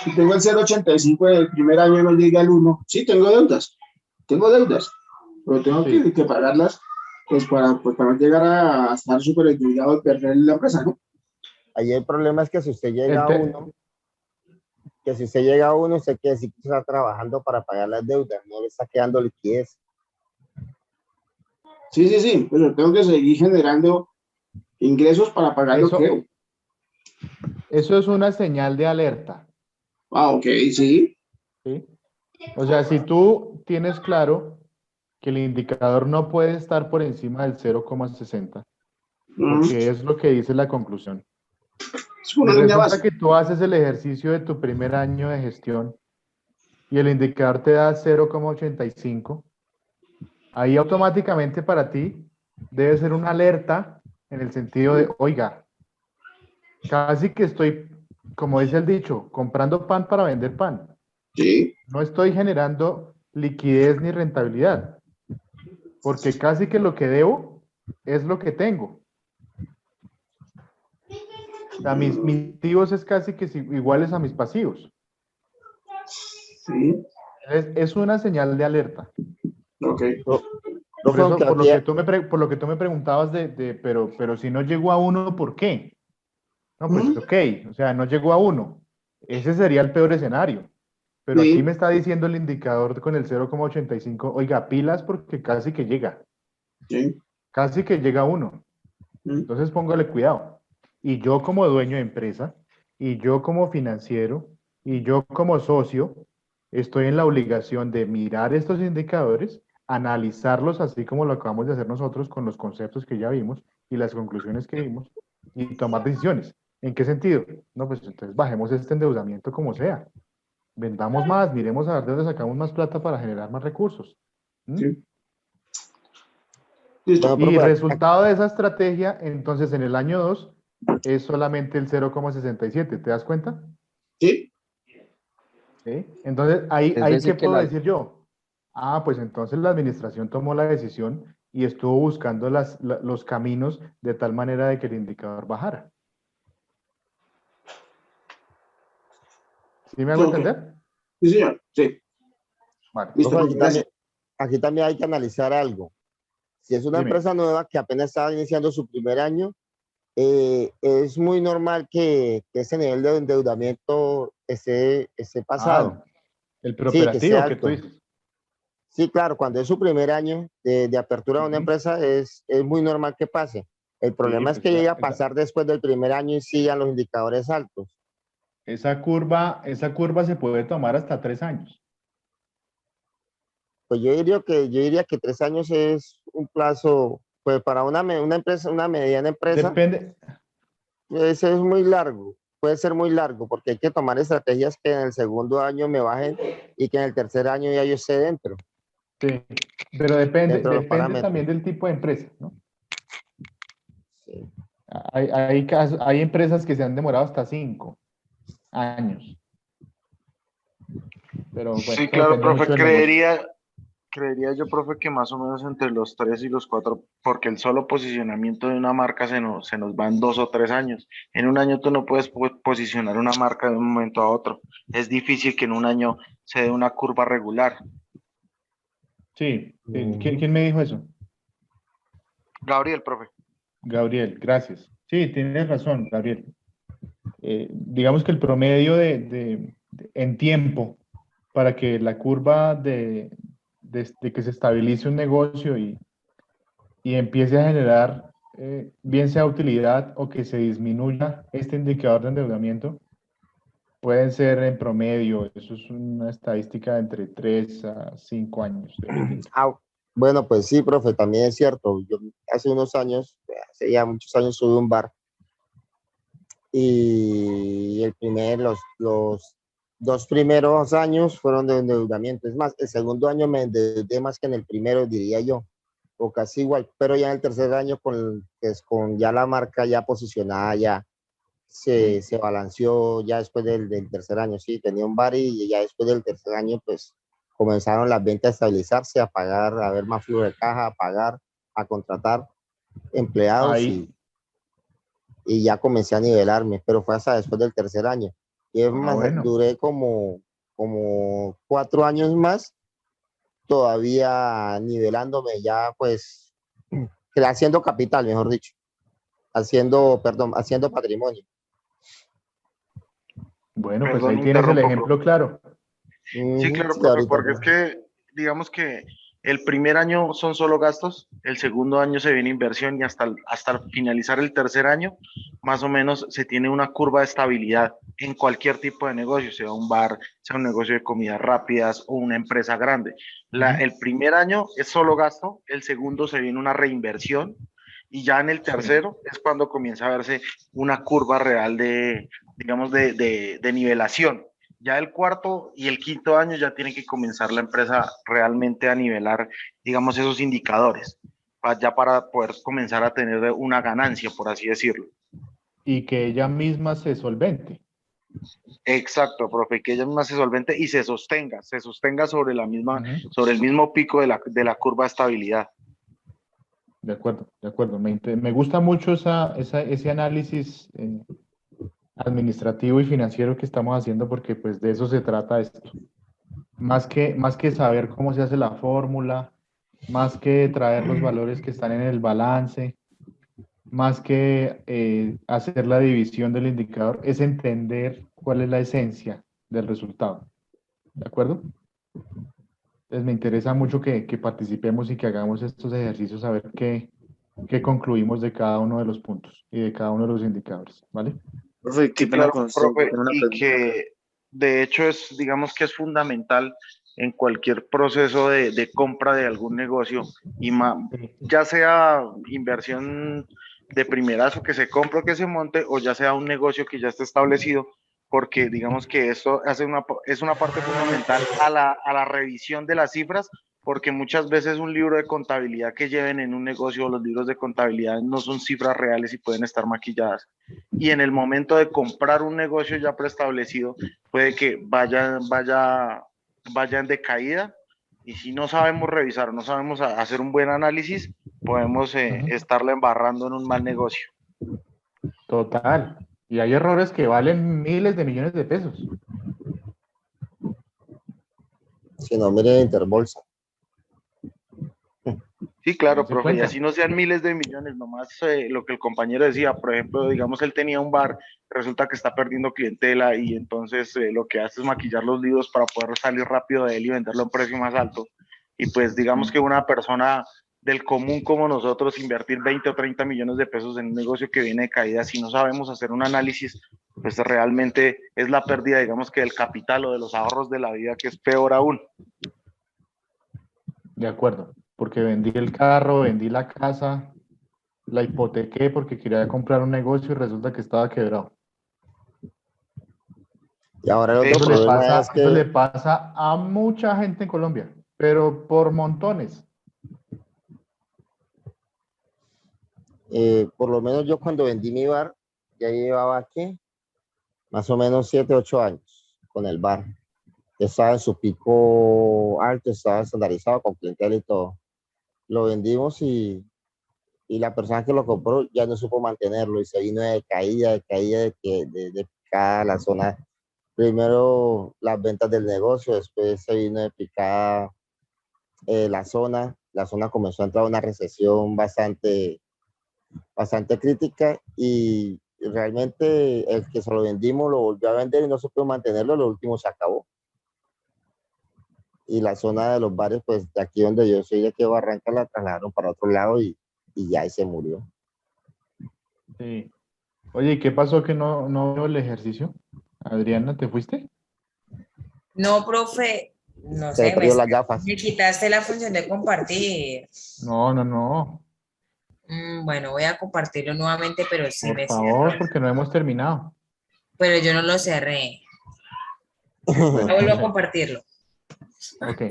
Si tengo el 0,85 del primer año, no llegué al 1. Sí, tengo deudas, pero tengo Sí. que pagarlas pues para no llegar a estar súper endeudado y perder la empresa, ¿no? ahí el problema es que si usted llega El a te- uno, usted quiere decir que está trabajando para pagar las deudas, no le está quedando liquidez. Sí, pero tengo que seguir generando ingresos para pagar lo que debo. Eso es una señal de alerta. Ah, ok, sí. ¿Sí? O sea, si tú tienes claro que el indicador no puede estar por encima del 0,60, porque es lo que dice la conclusión. Es Y una línea resulta base. que tú haces el ejercicio de tu primer año de gestión y el indicador te da 0,85, ahí automáticamente para ti debe ser una alerta en el sentido de, oiga, casi que estoy, como dice el dicho, comprando pan para vender pan. Sí. No estoy generando liquidez ni rentabilidad, porque casi que lo que debo es lo que tengo. O sea, mis activos es casi que iguales a mis pasivos. Sí. Es una señal de alerta. Ok. Por eso, por lo que tú me preguntabas pero si no llegó a 1, ¿por qué? No, pues ok, o sea, no llegó a 1. Ese sería el peor escenario. Pero aquí Sí. me está diciendo el indicador con el 0,85, oiga, pilas porque casi que llega. Sí. Casi que llega a 1. Entonces póngale cuidado. Y yo como dueño de empresa, y yo como financiero, y yo como socio, estoy en la obligación de mirar estos indicadores, analizarlos así como lo acabamos de hacer nosotros con los conceptos que ya vimos y las conclusiones que vimos, y tomar decisiones. ¿En qué sentido? No, pues entonces bajemos este endeudamiento como sea. Vendamos más, miremos a ver de dónde sacamos más plata para generar más recursos. ¿Mm? Sí. Listo. Y resultado de esa estrategia, entonces en el año 2 es solamente el 0,67, ¿te das cuenta? Sí. ¿Sí? Entonces, ahí, Es ¿qué decir, que puedo decir yo? Ah, pues entonces la administración tomó la decisión y estuvo buscando los caminos de tal manera de que el indicador bajara. ¿Sí me hago Ok. entender? Sí, señor. Sí. Vale. Listo, Profe, profe, gracias. aquí también hay que analizar algo. Si es una Dime. empresa nueva que apenas está iniciando su primer año, es muy normal que ese nivel de endeudamiento esté pasado. El Sí, que esté preoperativo que tú alto. dices. Sí, claro, cuando es su primer año de apertura de una empresa es muy normal que pase. El problema es pues que llegue a pasar después del primer año y sigan los indicadores altos. esa curva se puede tomar hasta 3 años. Pues yo diría que 3 años es un plazo, pues para una empresa, una mediana empresa, Depende, ese es muy largo, puede ser muy largo, porque hay que tomar estrategias que en el segundo año me bajen y que en el tercer año ya yo esté dentro, sí, pero depende, dentro de los depende parámetros. también del tipo de empresa, ¿no? Sí. Hay empresas que se han demorado hasta 5 años. Pero bueno, Sí, eso claro, depende profe, mucho del negocio. creería yo, profe, que más o menos entre los 3 y los 4, porque el solo posicionamiento de una marca se nos va en 2 o 3 años. En un año tú no puedes posicionar una marca de un momento a otro. Es difícil que en un año se dé una curva regular. Sí, ¿quién me dijo eso? Gabriel, profe. Gabriel, gracias. Sí, tienes razón, Gabriel. Digamos que el promedio en tiempo para que la curva de que se estabilice un negocio y empiece a generar, bien sea utilidad o que se disminuya este indicador de endeudamiento, pueden ser en promedio, eso es una estadística de entre 3 a 5 años, dependiendo. Bueno, pues sí, profe, también es cierto. Yo hace unos años, hace ya muchos años, tuve un bar y los 2 primeros años fueron de endeudamiento. Es más, el segundo año me endeudé más que en el primero, diría yo, o casi igual, pero ya en el tercer año pues, con ya la marca ya posicionada, ya se balanceó ya después del tercer año. Sí, tenía un bar y ya después del tercer año, pues comenzaron las ventas a estabilizarse, a pagar, a ver más flujo de caja, a pagar, a contratar empleados Ahí, y ya comencé a nivelarme, pero fue hasta después del tercer año. Y es más, bueno, duré como 4 años más todavía nivelándome ya pues haciendo capital, mejor dicho, haciendo patrimonio. bueno, pues Perdón, ahí me tienes el interrumpo, ejemplo profe. claro. Sí, claro, Sí, profe, ahorita, porque es que, digamos que el primer año son solo gastos, el segundo año se viene inversión y hasta finalizar el tercer año, más o menos se tiene una curva de estabilidad en cualquier tipo de negocio, sea un bar, sea un negocio de comidas rápidas o una empresa grande. El primer año es solo gasto, el segundo se viene una reinversión y ya en el tercero es cuando comienza a verse una curva real digamos, de nivelación. Ya el cuarto y el quinto año ya tiene que comenzar la empresa realmente a nivelar, digamos, esos indicadores, ya para poder comenzar a tener una ganancia, por así decirlo. Y que ella misma se solvente. Exacto, profe, que ella misma se solvente y se sostenga sobre sobre el mismo pico de la curva de estabilidad. De acuerdo, de acuerdo. Me gusta mucho ese análisis administrativo y financiero que estamos haciendo porque pues de eso se trata esto. Más que saber cómo se hace la fórmula, más que traer los valores que están en el balance, más que hacer la división del indicador, es entender cuál es la esencia del resultado. ¿De acuerdo? Entonces me interesa mucho que participemos y que hagamos estos ejercicios a ver qué concluimos de cada uno de los puntos y de cada uno de los indicadores, ¿vale? Profe, qué Sí, pena claro, con usted, profe, tengo una y pregunta. que de hecho digamos que es fundamental en cualquier proceso de compra de algún negocio, ya sea inversión de primerazo que se compre o que se monte, o ya sea un negocio que ya esté establecido, porque digamos que esto es una parte fundamental a la revisión de las cifras, porque muchas veces un libro de contabilidad que lleven en un negocio, los libros de contabilidad no son cifras reales y pueden estar maquilladas. Y en el momento de comprar un negocio ya preestablecido, puede que vaya en decaída, y si no sabemos revisar, no sabemos hacer un buen análisis, podemos estarla embarrando en un mal negocio. Total. Y hay errores que valen miles de millones de pesos. Si no, mire Interbolsa. Sí, claro, Se profe, y cuenta. así no sean miles de millones, nomás lo que el compañero decía, por ejemplo, digamos, él tenía un bar, resulta que está perdiendo clientela y entonces lo que hace es maquillar los libros para poder salir rápido de él y venderlo a un precio más alto. y pues digamos que una persona del común como nosotros invertir 20 o 30 millones de pesos en un negocio que viene de caída, si no sabemos hacer un análisis, pues realmente es la pérdida, digamos que del capital o de los ahorros de la vida, que es peor aún. De acuerdo, porque vendí el carro, vendí la casa, la hipotequé porque quería comprar un negocio y resulta que estaba quebrado. Y ahora el otro Eso le problema pasa, es eso le que pasa a mucha gente en Colombia, pero por montones. por lo menos yo cuando vendí mi bar, ya llevaba aquí más o menos 7, 8 años con el bar. Estaba en su pico alto, estaba estandarizado con clientela y todo. Lo vendimos y la persona que lo compró ya no supo mantenerlo y se vino de caída, de picada la zona. Primero las ventas del negocio, después se vino de picada la zona comenzó a entrar en una recesión bastante crítica y realmente el que se lo vendimos lo volvió a vender y no supo mantenerlo, lo último se acabó. Y la zona de los bares, pues de aquí donde yo soy, de que Barranca, la trasladaron para otro lado y ya ahí se murió. Sí. Oye, ¿y qué pasó que no veo el ejercicio? Adriana, ¿te fuiste? No, profe, no Se le sé, perdió las gafas. me quitaste la función de compartir. No. Bueno, voy a compartirlo nuevamente, pero sí Por me favor, cierro. porque no hemos terminado. Pero yo no lo cerré. Bueno, Ya vuelvo a entonces, compartirlo. ok,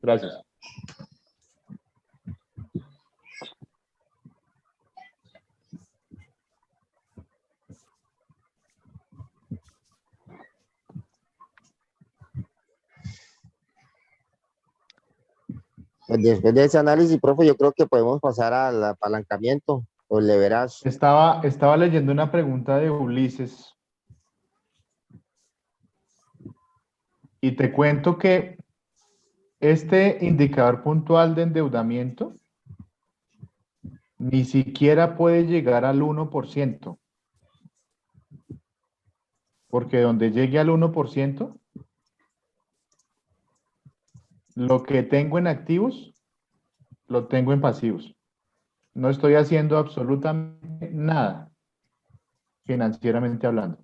gracias. Pues después de ese análisis, profe, yo creo que podemos pasar al apalancamiento o el leverage. Estaba leyendo una pregunta de Ulises y te cuento que este indicador puntual de endeudamiento ni siquiera puede llegar al 1%, porque donde llegue al 1%, lo que tengo en activos, lo tengo en pasivos. No estoy haciendo absolutamente nada financieramente hablando.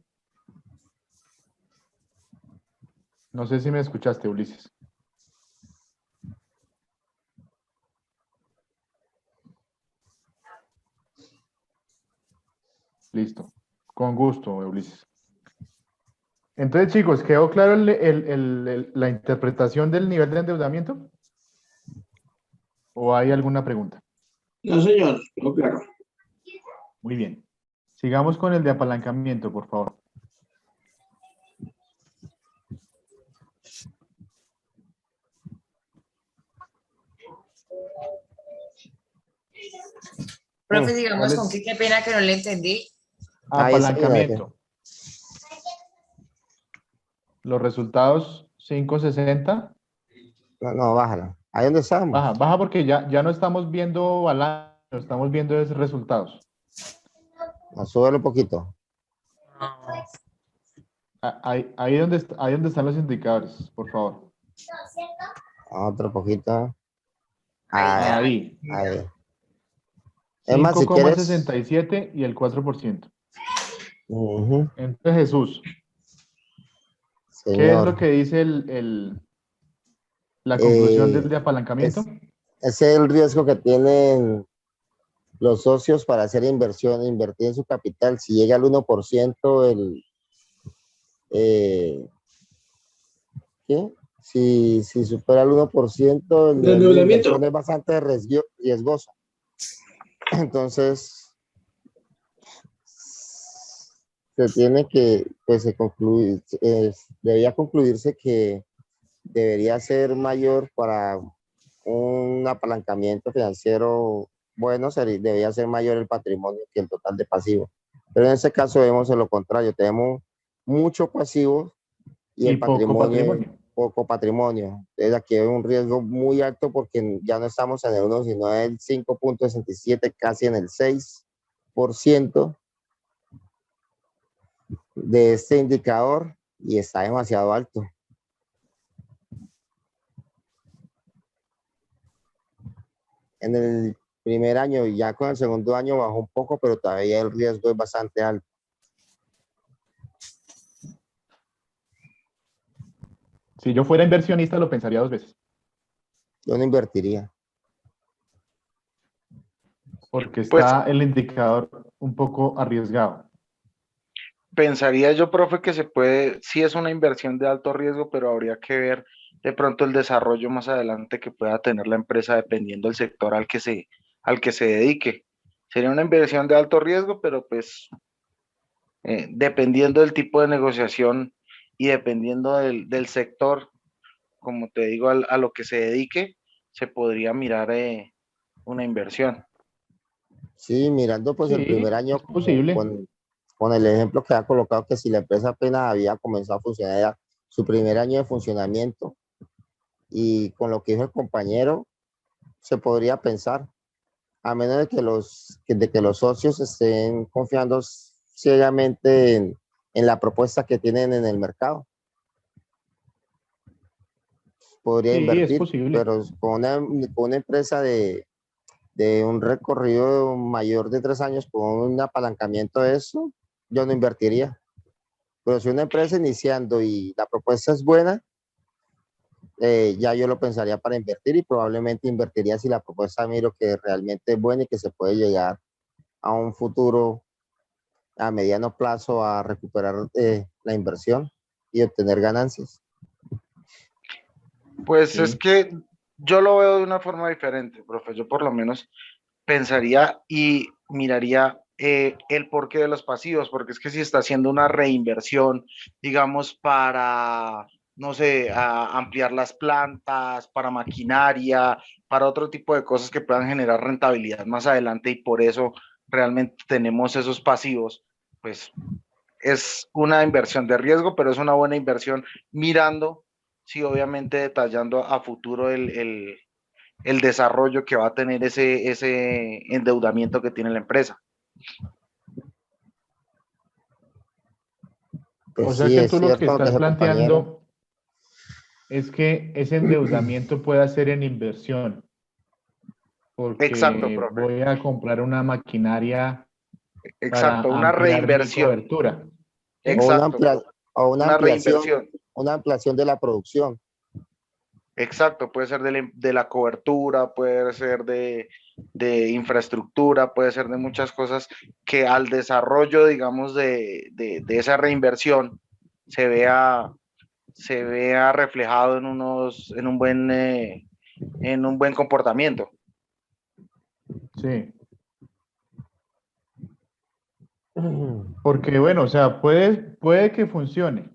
No sé si me escuchaste, Ulises. Listo. Con gusto, Ulises. Entonces, chicos, ¿quedó claro la interpretación del nivel de endeudamiento? ¿O hay alguna pregunta? No, señor, no, claro. Muy bien. Sigamos con el de apalancamiento, por favor. Profe, digamos, ¿Cuál con es? qué pena que no le entendí. Apalancamiento. Los resultados 560. No, bájala. Ahí donde estamos. Baja porque ya no estamos viendo balance, estamos viendo es resultados. No, súbelo un poquito. Ahí donde están los indicadores, por favor. Otro poquito. Ahí. Ahí. Es más, si quieres. 5,67 y el 4%. Ujú. Entonces, Jesús, ¿qué es Señor. lo que dice la conclusión del de Ese apalancamiento? es el riesgo que tienen los socios para hacer invertir en su capital. Si llega al 1%, ¿qué? Si supera el 1%, el ¿De nivel de endeudamiento? inversión es bastante riesgoso. Entonces, se tiene que, pues, debía concluirse que debería ser mayor para un apalancamiento financiero bueno, debería ser mayor el patrimonio que el total de pasivos. Pero en este caso vemos lo contrario, tenemos mucho pasivo y el poco patrimonio. poco patrimonio. Entonces aquí hay un riesgo muy alto porque ya no estamos en el 1, sino en el 5.67, casi en el 6% de este indicador y está demasiado alto. en el primer año y ya con el segundo año bajó un poco, pero todavía el riesgo es bastante alto. Si yo fuera inversionista, lo pensaría 2 veces, Yo no invertiría. porque Pues está el indicador un poco arriesgado. pensaría yo, profe, que se puede, sí es una inversión de alto riesgo, pero habría que ver de pronto el desarrollo más adelante que pueda tener la empresa dependiendo del sector al que se dedique. Sería una inversión de alto riesgo, pero pues dependiendo del tipo de negociación y dependiendo del sector, como te digo, a lo que se dedique, se podría mirar una inversión. Sí, mirando pues el primer Sí, año es posible. con el ejemplo que ha colocado, que si la empresa apenas había comenzado a funcionar, era su primer año de funcionamiento, y con lo que dijo el compañero, se podría pensar, a menos de que los socios estén confiando ciegamente en la propuesta que tienen en el mercado. Podría Sí, es invertir, posible. pero con una empresa de un recorrido mayor de 3 años, con un apalancamiento de eso, yo no invertiría. Pero si una empresa iniciando y la propuesta es buena, ya yo lo pensaría para invertir, y probablemente invertiría si la propuesta miro que realmente es buena y que se puede llegar a un futuro a mediano plazo a recuperar la inversión y obtener ganancias. Pues es Sí. que yo lo veo de una forma diferente, profe. Yo por lo menos pensaría y miraría el porqué de los pasivos, porque es que si está haciendo una reinversión, digamos, para, no sé, ampliar las plantas, para maquinaria, para otro tipo de cosas que puedan generar rentabilidad más adelante y por eso realmente tenemos esos pasivos, pues es una inversión de riesgo, pero es una buena inversión mirando, sí, obviamente detallando a futuro el desarrollo que va a tener ese endeudamiento que tiene la empresa. O Pues sea sí, que es tú lo que cierto lo que estás dice el compañero. planteando es que ese endeudamiento pueda ser en inversión, Exacto, porque profe. voy a comprar una maquinaria para Exacto, una ampliar mi reinversión. cobertura. ¿Sí? O una, Exacto, profe. o Una reinversión. una ampliación de la producción. Exacto, puede ser de la cobertura, puede ser de infraestructura, puede ser de muchas cosas que al desarrollo, digamos, de esa reinversión se vea reflejado en un buen comportamiento. Sí. Porque bueno, o sea, puede que funcione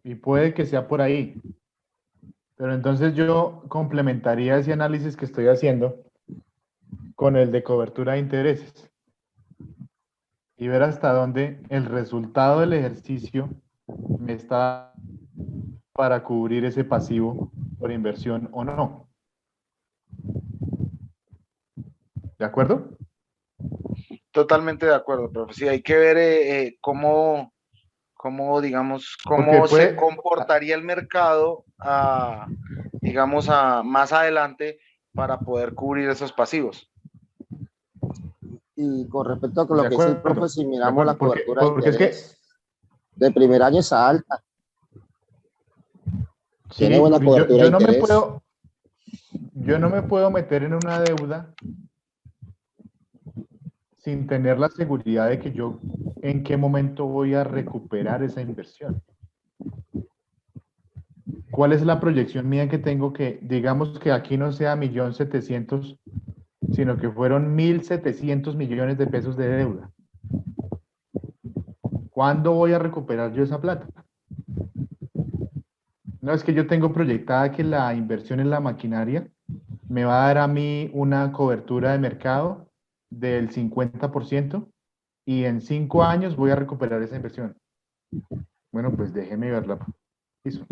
y puede que sea por ahí. Pero entonces yo complementaría ese análisis que estoy haciendo con el de cobertura de intereses y ver hasta dónde el resultado del ejercicio me está para cubrir ese pasivo por inversión o no. ¿De acuerdo? Totalmente de acuerdo, profe. Sí, hay que ver cómo, digamos, Porque cómo se comportaría el mercado, digamos, más adelante para poder cubrir esos pasivos. Y con respecto a de lo que dice el profe, acuerdo, si de miramos la acuerdo, cobertura de porque es que interés, de primer año está alta. Tiene sí, buena porque cobertura de interés. yo no me puedo meter en una deuda sin tener la seguridad de que yo en qué momento voy a recuperar esa inversión. ¿Cuál es la proyección mía que tengo que, digamos que aquí no sea 1.700.000, sino que fueron 1.700 millones de pesos de deuda? ¿Cuándo voy a recuperar yo esa plata? No, es que yo tengo proyectada que la inversión en la maquinaria me va a dar a mí una cobertura de mercado del 50% y en 5 años voy a recuperar esa inversión. Bueno, pues déjeme verla. Eso.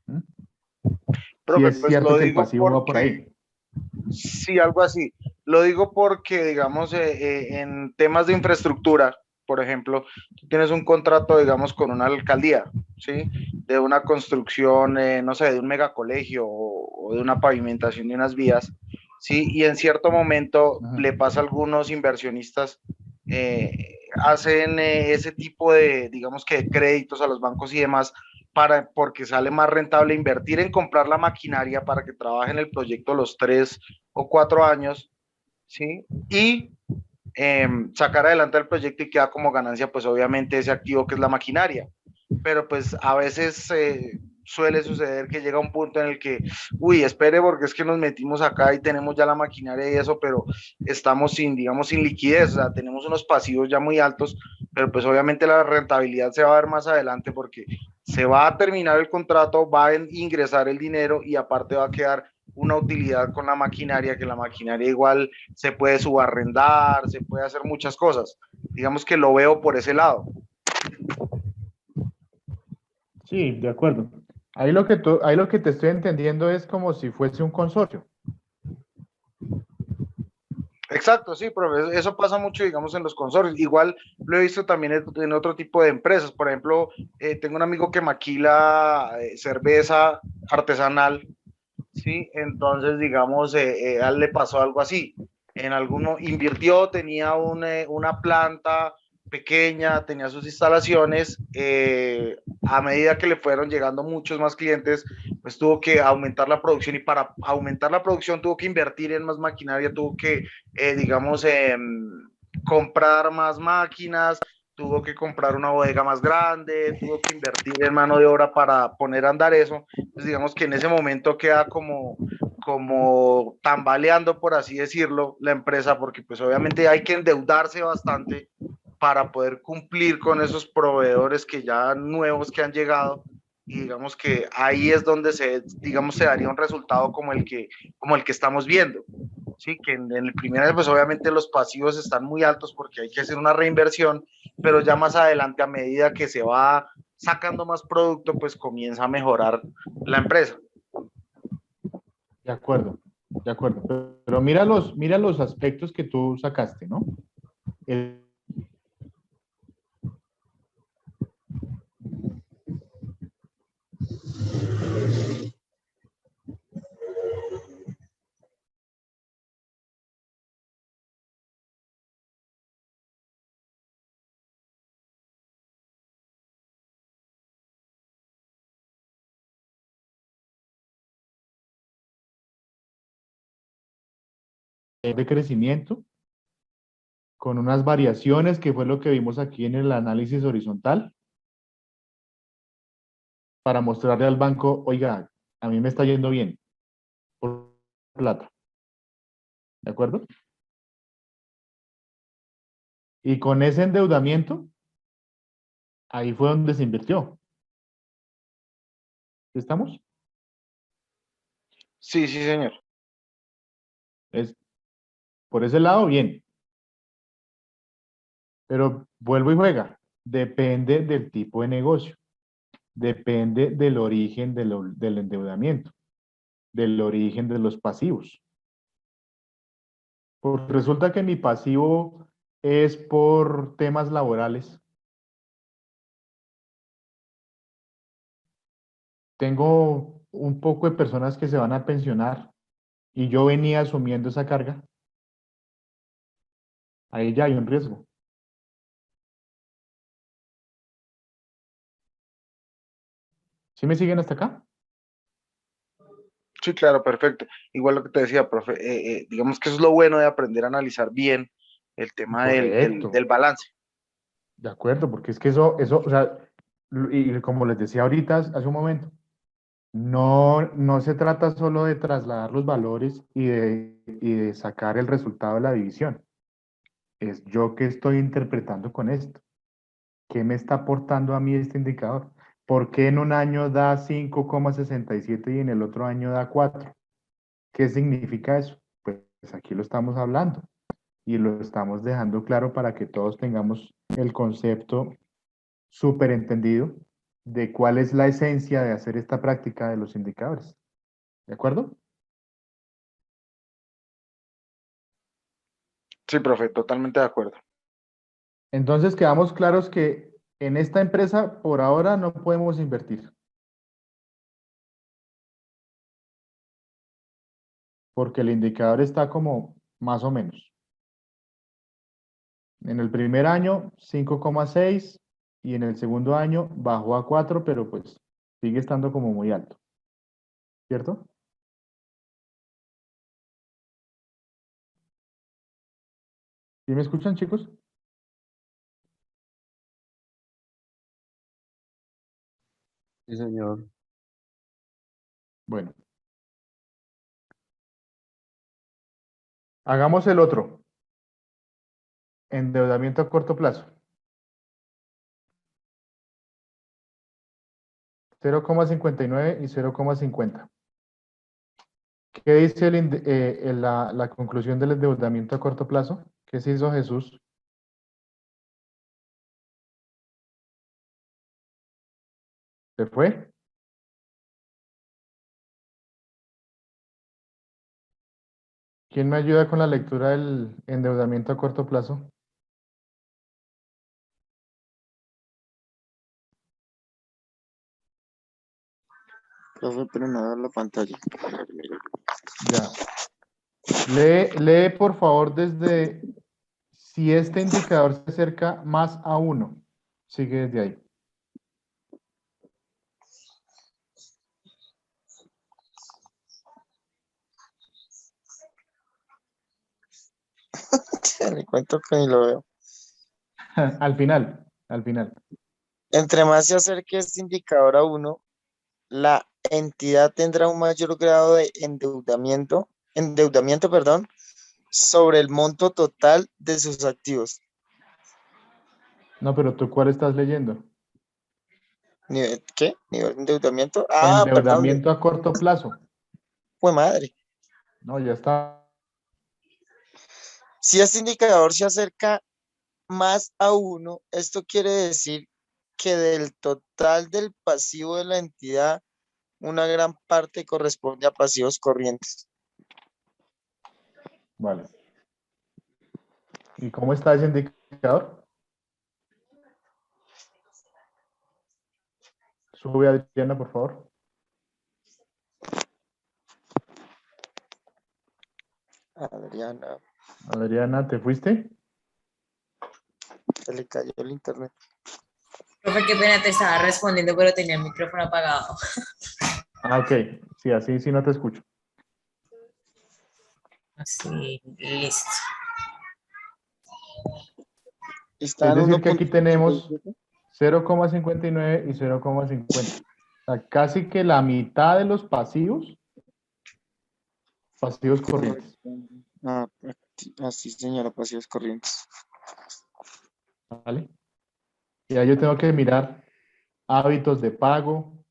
Si Profe, es pues cierto lo que el digo pasivo va por porque, ahí. sí, algo así. Lo digo porque, digamos, en temas de infraestructura, por ejemplo, tú tienes un contrato, digamos, con una alcaldía, ¿sí? De una construcción, no sé, de un megacolegio o de una pavimentación de unas vías, ¿sí? Y en cierto momento le pasa a algunos inversionistas, hacen ese tipo de, digamos que de créditos a los bancos y demás, porque sale más rentable invertir en comprar la maquinaria para que trabaje en el proyecto los 3 o 4 años, ¿sí? Y sacar adelante el proyecto y queda como ganancia, pues obviamente ese activo que es la maquinaria. Pero pues a veces suele suceder que llega un punto en el que, uy, espere porque es que nos metimos acá y tenemos ya la maquinaria y eso, pero estamos sin, digamos, sin liquidez, o sea, tenemos unos pasivos ya muy altos, pero pues obviamente la rentabilidad se va a ver más adelante porque se va a terminar el contrato, va a ingresar el dinero y aparte va a quedar una utilidad con la maquinaria, que la maquinaria igual se puede subarrendar, se puede hacer muchas cosas. Digamos que lo veo por ese lado. Sí, de acuerdo. Ahí lo que te estoy entendiendo es como si fuese un consorcio. Exacto, sí, pero eso pasa mucho, digamos, en los consorcios. Igual lo he visto también en otro tipo de empresas. Por ejemplo, tengo un amigo que maquila cerveza artesanal, ¿sí? Entonces, digamos, a él le pasó algo así. En alguno invirtió, tenía una planta pequeña, tenía sus instalaciones, a medida que le fueron llegando muchos más clientes, pues tuvo que aumentar la producción y para aumentar la producción tuvo que invertir en más maquinaria, tuvo que, digamos, comprar más máquinas, tuvo que comprar una bodega más grande, tuvo que invertir en mano de obra para poner a andar eso. Pues digamos que en ese momento queda como tambaleando, por así decirlo, la empresa, porque pues obviamente hay que endeudarse bastante para poder cumplir con esos proveedores que ya nuevos que han llegado, y digamos que ahí es donde digamos, se daría un resultado como el que estamos viendo. Sí, que en el primer año, pues obviamente los pasivos están muy altos porque hay que hacer una reinversión, pero ya más adelante, a medida que se va sacando más producto, pues comienza a mejorar la empresa. De acuerdo, de acuerdo. Pero mira los aspectos que tú sacaste, ¿no? El de crecimiento con unas variaciones que fue lo que vimos aquí en el análisis horizontal para mostrarle al banco, oiga, a mí me está yendo bien por plata. ¿De acuerdo? Y con ese endeudamiento, ahí fue donde se invirtió. ¿Estamos? Sí, sí, señor. Es, por ese lado, bien. Pero vuelvo y juega. Depende del tipo de negocio. Depende del origen del endeudamiento, del origen de los pasivos. Pues resulta que mi pasivo es por temas laborales. Tengo un poco de personas que se van a pensionar y yo venía asumiendo esa carga. Ahí ya hay un riesgo. ¿Sí me siguen hasta acá? Sí, claro, perfecto. Igual lo que te decía, profe, digamos que eso es lo bueno de aprender a analizar bien el tema Correcto. del balance. De acuerdo, porque es que o sea, y como les decía ahorita, hace un momento, no se trata solo de trasladar los valores y de sacar el resultado de la división. Es yo que estoy interpretando con esto. ¿Qué me está aportando a mí este indicador? ¿Por qué en un año da 5,67 y en el otro año da 4? ¿Qué significa eso? Pues aquí lo estamos hablando y lo estamos dejando claro para que todos tengamos el concepto súper entendido de cuál es la esencia de hacer esta práctica de los indicadores. ¿De acuerdo? Sí, profe, totalmente de acuerdo. Entonces quedamos claros que en esta empresa por ahora no podemos invertir. Porque el indicador está como más o menos. En el primer año 5,6 y en el segundo año bajó a 4, pero pues sigue estando como muy alto. ¿Cierto? ¿Sí me escuchan, chicos? Sí, señor. Bueno. Hagamos el otro. Endeudamiento a corto plazo. 0,59 y 0,50. ¿Qué dice la conclusión del endeudamiento a corto plazo? ¿Qué se hizo Jesús? ¿Se fue? ¿Quién me ayuda con la lectura del endeudamiento a corto plazo? Profe, pero no veo la pantalla. Ya. Lee por favor desde si este indicador se acerca más a 1. Sigue desde ahí. Le cuento que ni lo veo. Al final, al final. Entre más se acerque este indicador a 1, la entidad tendrá un mayor grado de endeudamiento, perdón, sobre el monto total de sus activos. No, pero ¿tú cuál estás leyendo? ¿Qué? ¿Nivel de endeudamiento? Ah, perdón. Endeudamiento a corto plazo. Fue madre. No, ya está. Si este indicador se acerca más a 1, esto quiere decir que del total del pasivo de la entidad, una gran parte corresponde a pasivos corrientes. Vale. ¿Y cómo está ese indicador? Sube, Adriana, por favor. Adriana, ¿te fuiste? Se le cayó el internet. Profe, qué pena, te estaba respondiendo, pero tenía el micrófono apagado. Ah, ok. Sí, así sí no te escucho. Sí, listo. Es decir, que aquí tenemos 0,59 y 0,50. O sea, casi que la mitad de los pasivos corrientes. Ah, así, señora, pasivos corrientes. ¿Vale? Y ahí yo tengo que mirar hábitos de pago,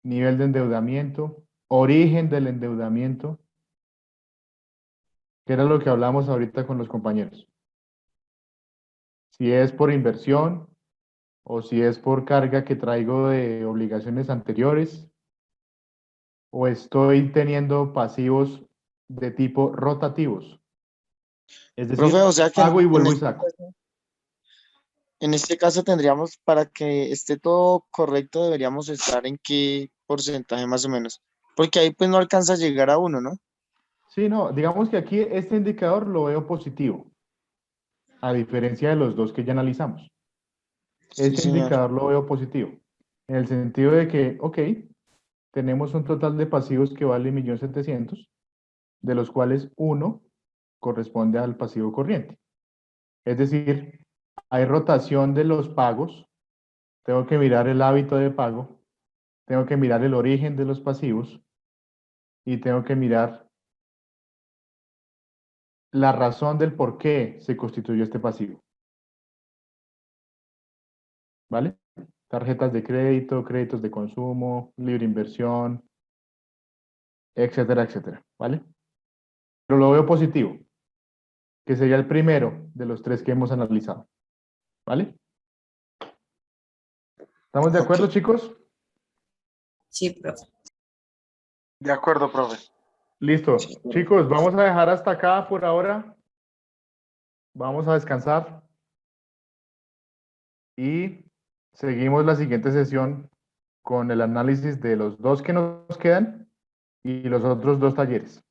nivel de endeudamiento, origen del endeudamiento, que era lo que hablamos ahorita con los compañeros. Si es por inversión o si es por carga que traigo de obligaciones anteriores o estoy teniendo pasivos de tipo rotativos. Es decir, Profe, o sea que pago y vuelvo y saco. en este caso tendríamos, para que esté todo correcto, deberíamos estar en qué porcentaje más o menos. Porque ahí pues no alcanza a llegar a 1, ¿no? Sí, no, digamos que aquí este indicador lo veo positivo, a diferencia de los dos que ya analizamos. Sí, Este señor. indicador lo veo positivo, en el sentido de que, ok, tenemos un total de pasivos que vale 1.700.000, de los cuales 1 corresponde al pasivo corriente. Es decir, hay rotación de los pagos, tengo que mirar el hábito de pago, tengo que mirar el origen de los pasivos y tengo que mirar la razón del por qué se constituyó este pasivo. ¿Vale? Tarjetas de crédito, créditos de consumo, libre inversión, etcétera, etcétera. ¿Vale? Pero lo veo positivo, que sería el primero de los 3 que hemos analizado. ¿Vale? ¿Estamos de acuerdo, chicos? Sí, profe. De acuerdo, profe. Listo. Chicos, vamos a dejar hasta acá por ahora. Vamos a descansar. y seguimos la siguiente sesión con el análisis de los dos que nos quedan y los otros dos talleres.